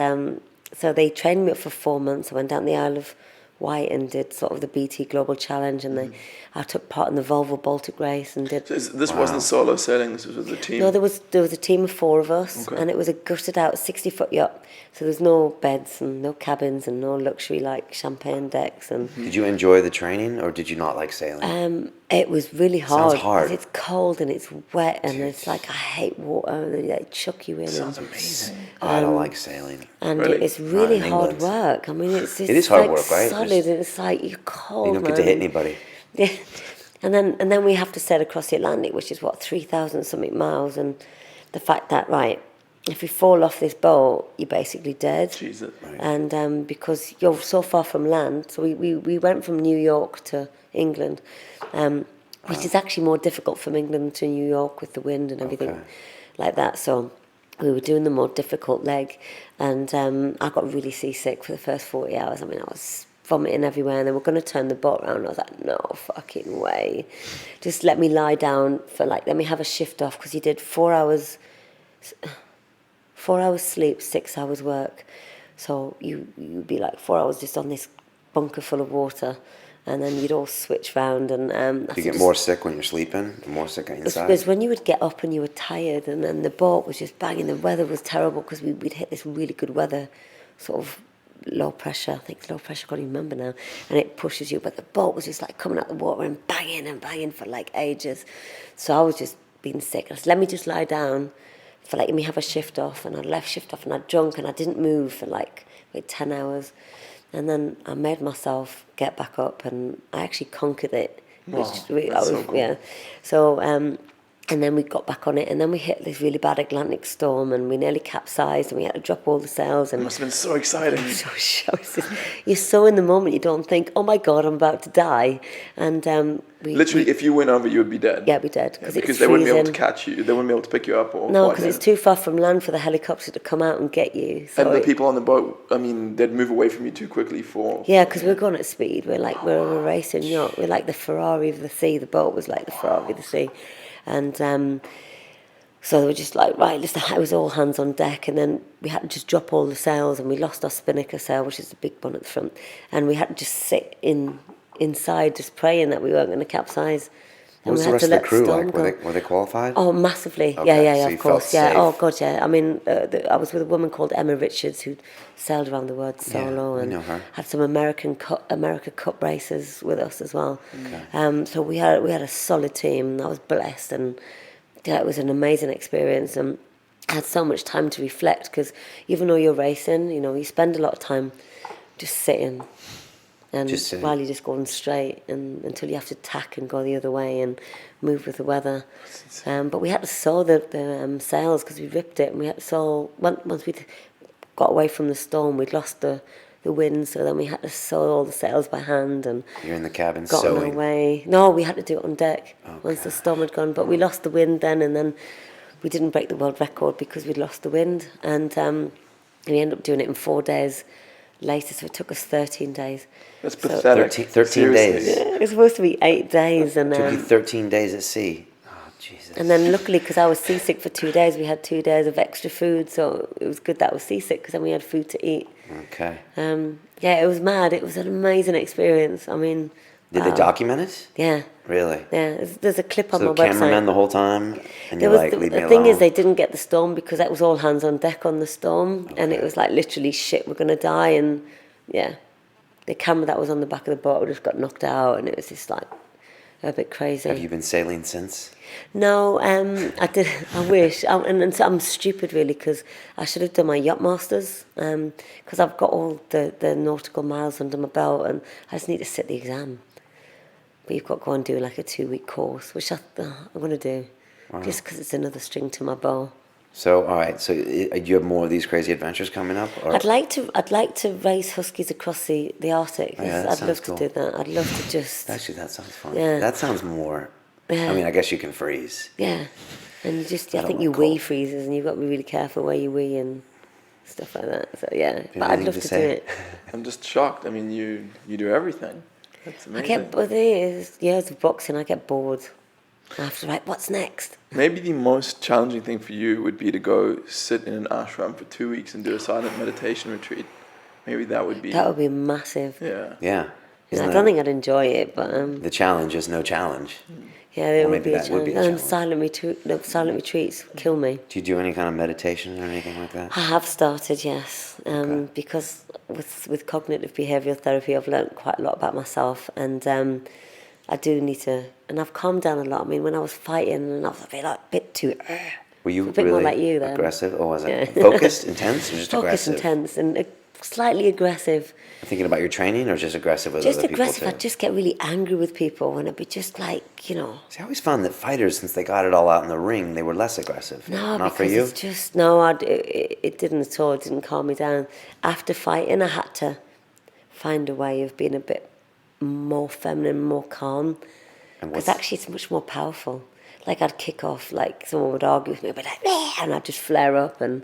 so they trained me up for 4 months. I went down the Isle of Wight and did sort of the BT Global Challenge, and I took part in the Volvo Baltic race and did. So this wasn't solo sailing. This was with a team. No, there was a team of 4 of us, Okay. and it was a gutted out 60-foot yacht. So there's no beds and no cabins and no luxury like champagne decks. And Did you enjoy the training, or did you not like sailing? it was really hard. Sounds hard. 'Cause it's cold and it's wet, and it's like I hate water, and they like chuck you in. Sounds and, amazing. I don't like sailing. and Really? it's really Not in hard England. work. I mean, it's It is hard like work, right? solid, There's- and it's like you're cold, You don't man. get to hit anybody. Yeah, and then we have to sail across the Atlantic, which is what 3,000 something miles, and the fact that if you fall off this boat, you're basically dead. Jesus. And because you're so far from land, so we went from New York to England, which is actually more difficult from England to New York with the wind and everything like that. So we were doing the more difficult leg, and I got really seasick for the first 40 hours. I mean, I was vomiting everywhere, and they were going to turn the boat around. I was like, no fucking way. Just let me lie down let me have a shift off, because you did 4 hours sleep, 6 hours work. So you'd be like 4 hours just on this bunker full of water, and then you'd all switch round. And Do you get more sick when you're sleeping? More sick inside? because when you would get up and you were tired, and then the boat was just banging, the weather was terrible because we'd hit this really good weather, sort of low pressure. I think it's low pressure, I can't even remember now. And it pushes you, but the boat was just like coming out the water and banging for like ages. So I was just being sick. I said, let me just lie down for let me have a shift off. And I left shift off and I drunk and I didn't move for like 10 hours. And then I made myself get back up, and I actually conquered it. Wow, that's so cool. Yeah. So, and then we got back on it, and then we hit this really bad Atlantic storm, and we nearly capsized, and we had to drop all the sails. It And must have been so exciting. you're so in the moment, you don't think, oh my God, I'm about to die. And Literally, if you went over, you would be dead. yeah, we did. Yeah, Because because they wouldn't be able to catch you. They wouldn't be able to pick you up. Or No, what, because it's too far from land for the helicopter to come out and get you. So And the people on the boat, I mean, they'd move away from you too quickly for... yeah, because we're going at speed. We're a racing yacht. We're like the Ferrari of the sea. The boat was like the Ferrari of the sea. And so they were just like, right, it was all hands on deck. And then we had to just drop all the sails, and we lost our spinnaker sail, which is the big one at the front. And we had to just sit inside just praying that we weren't going to capsize. What was the rest of the crew like? Were they qualified? Oh, massively. Okay, Yeah, so of you course. felt Yeah. safe. Oh, God, yeah. I mean, I was with a woman called Emma Richards who sailed around the world solo we and know her. had some America Cup races with us as well. Okay. So we had a solid team. I was blessed, and yeah, it was an amazing experience. And I had so much time to reflect because even though you're racing, you spend a lot of time just sitting. And while you're just going straight and until you have to tack and go the other way and move with the weather. But we had to sew the sails because we ripped it, and we had to sew, once we got away from the storm, we'd lost the wind, so then we had to sew all the sails by hand and You're in the cabin got on our sewing. way. No, we had to do it on deck once the Okay. storm had gone, but we lost the wind then, and then we didn't break the world record because we'd lost the wind, and we ended up doing it in 4 days later, so it took us 13 days. That's So- pathetic. 13 days. Yeah, it was supposed to be 8 days, and Took you 13 days at sea. Oh, Jesus. and then luckily, because I was seasick for 2 days, we had 2 days of extra food, so it was good that I was seasick because then we had food to eat. Okay. Yeah, it was mad. It was an amazing experience. I mean, Did they document it? yeah, Really? yeah. There's a clip on So my the cameraman website. the whole time, and There you're was like, leave me the alone. thing is, they didn't get the storm because that was all hands on deck on the storm, and it Okay. was like literally shit. We're gonna die, and yeah, the camera that was on the back of the boat just got knocked out, and it was just like a bit crazy. Have you been sailing since? No, I did. I wish, and so I'm stupid really because I should have done my yacht masters because I've got all the nautical miles under my belt, and I just need to sit the exam. But you've got to go and do like a 2-week course, which I'm going to do, just because it's another string to my bow. So, all right. So, do you have more of these crazy adventures coming up? Or? I'd like to race huskies across the Arctic. Oh, yeah, that I'd sounds love cool. to do that. I'd love to just Actually, that sounds fun. Yeah. That sounds more. Yeah. I mean, I guess you can freeze. yeah, and you just I don't think like your wee cold. freezes, and you've got to be really careful where you wee and stuff like that. So yeah, but I'd anything love to to say? do it. I'm just shocked. I mean, you do everything. That's I amazing. get, but there's years of boxing, I get bored. I have to write, what's next? Maybe the most challenging thing for you would be to go sit in an ashram for 2 weeks and do a silent meditation retreat. Maybe that would be. That would be massive. Yeah. Yeah. I Isn't don't that- think I'd enjoy it, but The challenge is no challenge. yeah, there Or would maybe be a that would challenge. be a And challenge. silent retreats kill me. Do you do any kind of meditation or anything like that? I have started, yes, because with cognitive behavioural therapy, I've learned quite a lot about myself, and I do need to. And I've calmed down a lot. I mean, when I was fighting, and I was a bit too. Were you A bit more really like you then. aggressive? Or was it Yeah. focused, intense, or just Focused, aggressive? intense, and slightly aggressive. Thinking about your training, or just aggressive with Just other aggressive. people too? I'd just get really angry with people, and I'd be just like, See, I always found that fighters, since they got it all out in the ring, they were less aggressive. No, Not for because you? it's just no. It didn't at all. It didn't calm me down. After fighting, I had to find a way of being a bit more feminine, more calm. And Because what's- actually, it's much more powerful. Like I'd kick off, like someone would argue with me, I'd be like, "Meh," and I'd just flare up and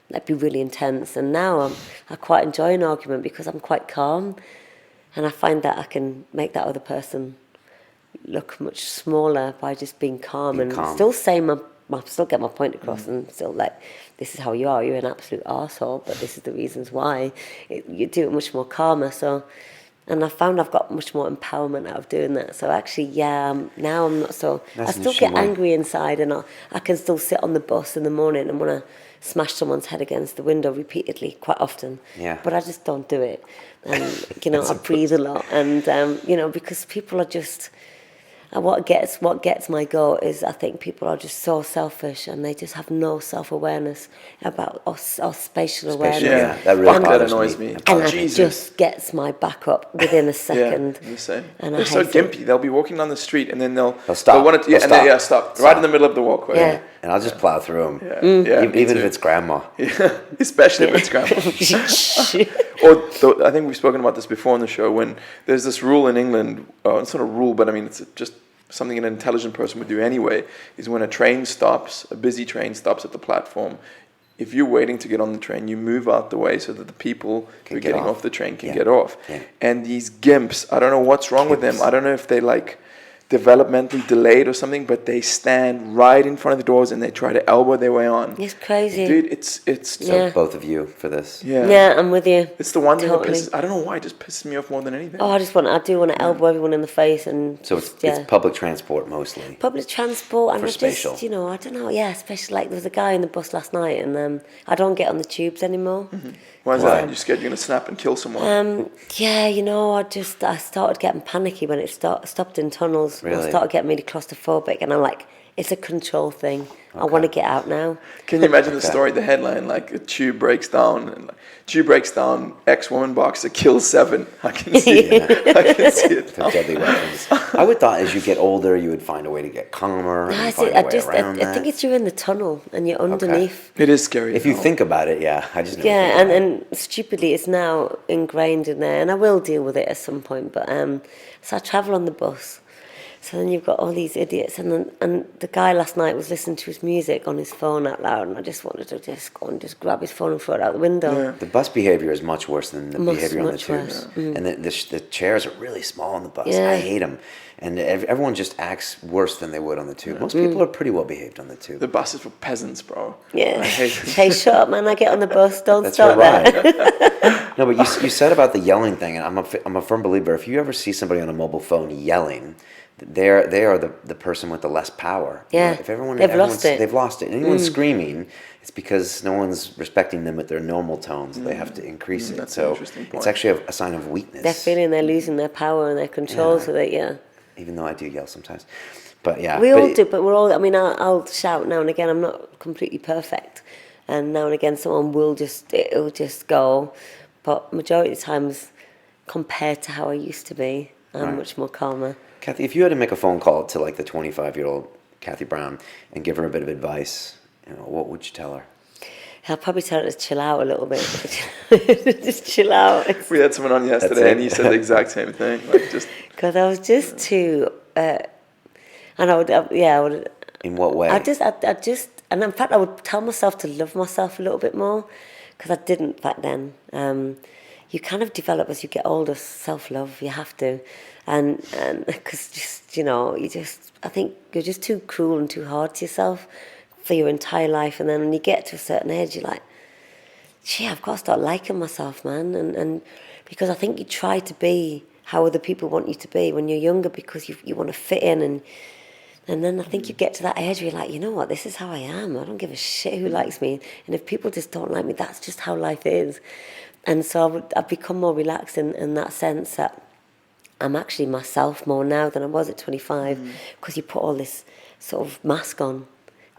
like be really intense. And now I quite enjoy an argument because I'm quite calm, and I find that I can make that other person look much smaller by just being calm Being and calm. still say still get my point across, and still like, this is how you are. You're an absolute arsehole, but this is the reasons why. You do it much more calmer. So, and I found I've got much more empowerment out of doing that. So actually, yeah, now I'm not so. That's I an still interesting get way. angry inside, and I can still sit on the bus in the morning and want to smash someone's head against the window repeatedly, quite often. Yeah. But I just don't do it. And I breathe a lot, and because people are just. And what gets my goat is I think people are just so selfish, and they just have no self-awareness about our spatial awareness. yeah, that really Fuck, that bothers annoys me. me. That And bothers that me. Jesus. just gets my back up within a second. Yeah, the same. And I They're so hate it. gimpy. They'll be walking down the street and then they'll stop. want to, They'll and stop. stop right in the middle of the walkway. Yeah. And I'll just plow through them. Yeah, me Even too. if it's grandma. Yeah, especially if it's grandma. I think we've spoken about this before on the show. When there's this rule in England, it's not a rule, but I mean it's just something an intelligent person would do anyway. Is when a busy train stops at the platform. If you're waiting to get on the train, you move out the way so that the people who are get getting off. off the train can Yeah. get off. Yeah. And these gimps, I don't know what's wrong with them. I don't know if they developmentally delayed or something, but they stand right in front of the doors and they try to elbow their way on. It's crazy. Dude, it's So both of you for this. Yeah, I'm with you. It's the one thing Totally. that pisses. I don't know why it just pisses me off more than anything. Oh, I do want to elbow everyone in the face and So it's public transport mostly. public transport and For I spatial. just, I don't know, especially like there was a guy in the bus last night and I don't get on the tubes anymore. Why is Why? that? You're scared you're gonna snap and kill someone. I started getting panicky when it stopped in tunnels. Really? I started getting really claustrophobic and I'm like, it's a control thing. I want to get out now. Can you imagine the story, the headline, like a tube breaks down, and tube breaks down, ex-woman boxer kills 7. I can see it. I can see it. For deadly weapons. I would thought as you get older, you would find a way to get calmer and find a way around that. I think it's you're in the tunnel and you're underneath. It is scary. If you think about it, yeah. I just never Yeah, think about it. and stupidly, it's now ingrained in there, and I will deal with it at some point. But so I travel on the bus, so then you've got all these idiots, and the guy last night was listening to his music on his phone out loud, and I just wanted to just go and just grab his phone and throw it out the window. Yeah. The bus behavior is much worse than the behavior on the much tubes. worse. And the chairs are really small on the bus. Yeah. I hate them. And everyone just acts worse than they would on the tube. Most people are pretty well behaved on the tube. The bus is for peasants, bro. Yeah. I hate it. Hey, shut up, man! I get on the bus. Don't That's start right. that. No, but you said about the yelling thing, and I'm a firm believer. If you ever see somebody on a mobile phone yelling, they are the person with the less power. Yeah. If They've lost it. They've lost it. Anyone screaming, it's because no one's respecting them at their normal tones. They have to increase it. That's an So interesting point. it's actually a sign of weakness. They're feeling they're losing their power and their control, so that Even though I do yell sometimes, but yeah, We all do, but we're all. I mean, I'll shout now and again. I'm not completely perfect, and now and again, it'll just go. But majority of the times, compared to how I used to be, I'm much more calmer. Cathy, if you had to make a phone call to like the 25-year-old Cathy Brown and give her a bit of advice, what would you tell her? I'll probably tell her to chill out a little bit. Just chill out. We had someone on yesterday, and he said the exact same thing. Like, just Because I was just too. And I would. In what way? I just, and in fact, I would tell myself to love myself a little bit more, because I didn't back then. You kind of develop as you get older, self-love. You have to, and because I think you're just too cruel and too hard to yourself for your entire life, and then when you get to a certain age, you're like, gee, I've got to start liking myself, man, and because I think you try to be how other people want you to be when you're younger, because you want to fit in, and then I think you get to that age where you're like, you know what, this is how I am. I don't give a shit who likes me. And if people just don't like me, that's just how life is. And so I've become more relaxed in that sense that I'm actually myself more now than I was at 25, because you put all this sort of mask on.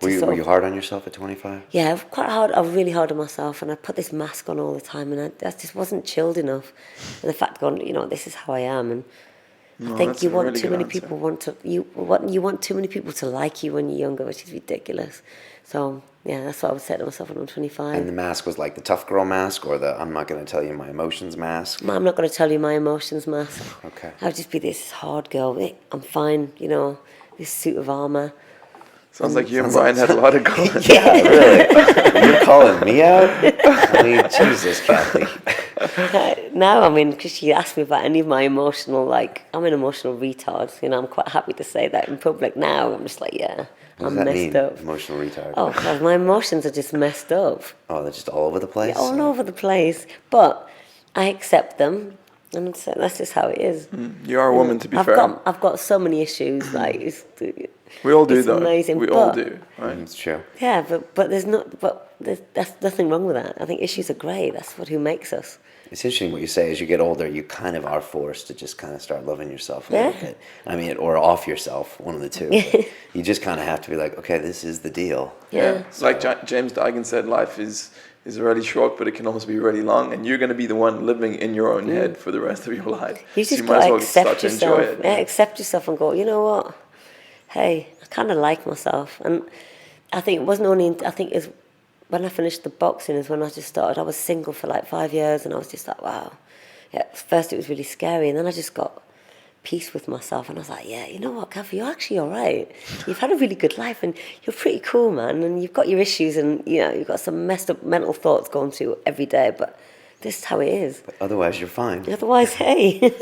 Were you hard on yourself at 25? Yeah, I was really hard on myself, and I put this mask on all the time, and I just wasn't chilled enough. And the fact going, this is how I am, and I think you want too many people you want too many people to like you when you're younger, which is ridiculous. So yeah, that's what I would say to myself when I'm 25. And the mask was like the tough girl mask, or the I'm not going to tell you my emotions mask? I'm not going to tell you my emotions mask. Okay. I would just be this hard girl. I'm fine, this suit of armour. sounds like you and Brian had a lot of going. Yeah, really? You're calling me out? I mean, Jesus, Cathy. No, I mean, because she asked me about any of my emotional, I'm an emotional retard. I'm quite happy to say that in public now. I'm just like, yeah, What I'm does that messed mean? up. Emotional retard. Oh, God, my emotions are just messed up. Oh, they're just all over the place? Yeah, all over the place. But I accept them, and so that's just how it is. You are a woman, to be fair. I've got so many issues. We all do, it's though. amazing, We all but- do, right? It's true. Yeah, but there's nothing wrong with that. I think issues are great. That's who makes us. It's interesting what you say. As you get older, you kind of are forced to just kind of start loving yourself a little bit. I mean, or off yourself, one of the two. But you just kind of have to be like, okay, this is the deal. Yeah. It's like James Digan said, life is really short, but it can also be really long, and you're going to be the one living in your own head for the rest of your life. You So just might as got to well start accept to enjoy yourself. it. Yeah, accept yourself and go, you know what? Hey, I kind of like myself. And I think it wasn't only, I think it's when I finished the boxing is when I just started. I was single for 5 years, and I was just like, wow. Yeah, first it was really scary, and then I just got peace with myself, and I was like, yeah, you know what, Cathy, you're actually all right. You've had a really good life, and you're pretty cool, man, and you've got your issues, and you've got some messed up mental thoughts going through every day, but this is how it is. But otherwise, you're fine. Otherwise, hey.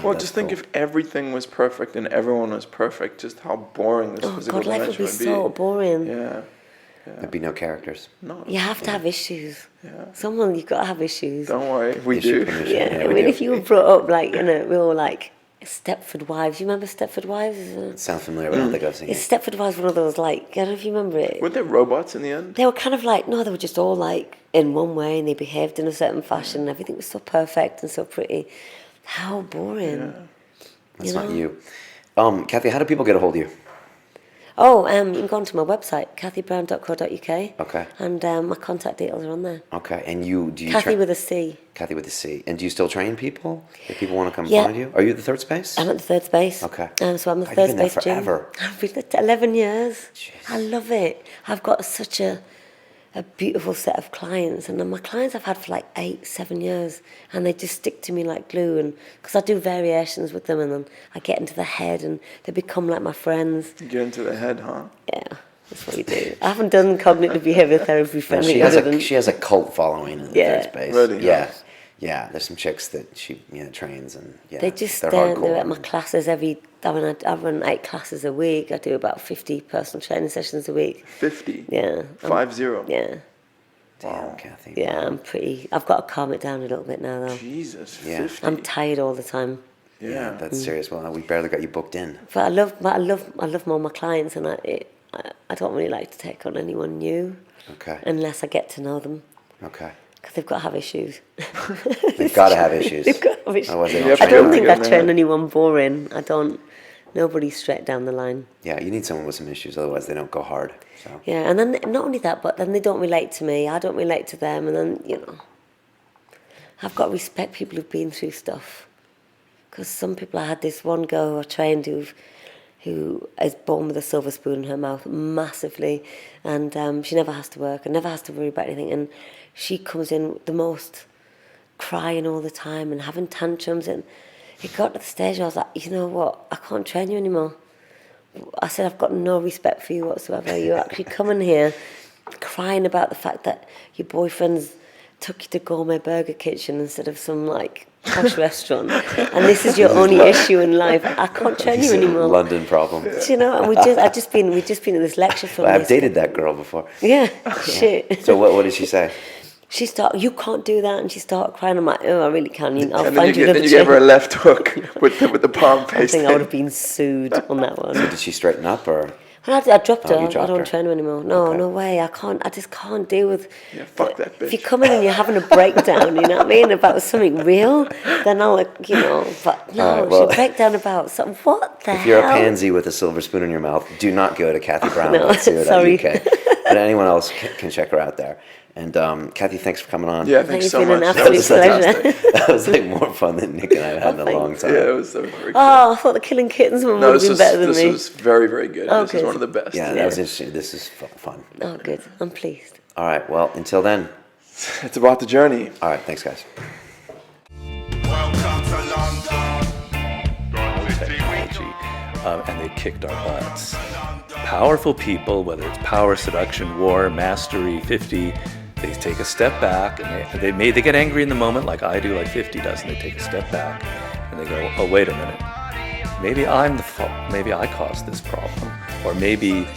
Well, just think if everything was perfect and everyone was perfect, just how boring this Oh physical God, life would dimension be so boring. Yeah. There'd be no characters. No. You have to have issues. Yeah. Someone, you've got to have issues. Don't worry, we Issue do. permission. Yeah, I we mean, do. if you were brought up like, you know, we were like Stepford Wives. You remember Stepford Wives? Sounds familiar, but I don't think I've seen Is it. Stepford Wives one of those, like, I don't know if you remember it. Were they robots in the end? They were kind of like, no, they were just all like in one way and they behaved in a certain fashion and everything was so perfect and so pretty. How boring. Yeah. That's you not know? you. Kathy, how do people get a hold of you? Oh, you can go onto my website, cathybrown.co.uk. Okay. And my contact details are on there. Okay. And do you Kathy with a C. Kathy with a C. And do you still train people? If people want to come Yeah. find you? Are you at the third space? I'm at the third space. Okay. So I'm the Oh, you've third been there space gym. forever. I've been there 11 years. Jeez. I love it. I've got such a beautiful set of clients, and my clients I've had for like 8-7 years, and they just stick to me like glue. And because I do variations with them, and then I get into the head, and they become like my friends. You get into the head, huh? Yeah, that's what we do. I haven't done cognitive behavior therapy for No, any she has other than she has a cult following in the Yeah. third space. Really? Yeah. Yeah. There's some chicks that she trains and they just they're they're hardcore. at my classes I run 8 classes a week. I do about 50 personal training sessions a week. 50. Yeah. 50. Yeah. Damn, Kathy. Yeah, I've got to calm it down a little bit now, though. Jesus, Yeah. 50. I'm tired all the time, Yeah, Yeah. that's serious. Well, we barely got you booked in. but I love all my clients, and I don't really like to take on anyone new Okay. unless I get to know them, Okay. because they've got to have issues. They've got to have issues. They've got to have issues. Otherwise they You don't have to I train don't get think it I in their train head. anyone boring. Nobody's straight down the line. Yeah, you need someone with some issues, otherwise they don't go hard. So Yeah, and then not only that, but then they don't relate to me. I don't relate to them, and then I've got to respect people who've been through stuff. Because some people, I had this one girl I trained who is born with a silver spoon in her mouth massively, and she never has to work and never has to worry about anything, and she comes in the most crying all the time and having tantrums, and it got to the stage where I was like, you know what, I can't train you anymore. I said, I've got no respect for you whatsoever. You're actually coming here crying about the fact that your boyfriend's took you to Gourmet Burger Kitchen instead of some like posh restaurant, and this is your only issue in life. I can't train you It's a anymore. London problem. Do you know? And we've just been at this lecture from. I've dated that girl before. Yeah, shit. So what did she say? She started, you can't do that, and she started crying. I'm like, oh, I really can. I'll And find you then another you gave her a trainer. left hook with the palm I paste. think I would have been sued on that one. Did she straighten up or? And I dropped her. you I dropped don't her. train her anymore. No, Okay. no way. I just can't deal with. Yeah, fuck that If you bitch. come in and you're having a breakdown, you know what I mean, about something real, then I'll, but no, All right, well- she'll break down about something. What the If you're a hell? pansy with a silver spoon in your mouth, do not go to Cathy Brown. No, sorry. But anyone else can check her out there. And Kathy, thanks for coming on. Yeah, thanks It's so been an much. absolute fantastic. pleasure. That was like more fun than Nick and I have had in a long time. Yeah, it was very cool. Oh, I thought the Killing Kittens one No, would have been better than this me. was very, very good. Oh, This is good. one of the best. Yeah, that was interesting. This is fun. Oh, good. I'm pleased. All right, well, until then. It's about the journey. All right, thanks, guys. Welcome to London. Technology, and they kicked our butts. Powerful people, whether it's power, seduction, war, mastery, 50, they take a step back and they get angry in the moment like I do, like 50 does, and they take a step back and they go, oh, wait a minute. Maybe I'm the fault. Maybe I caused this problem. Or maybe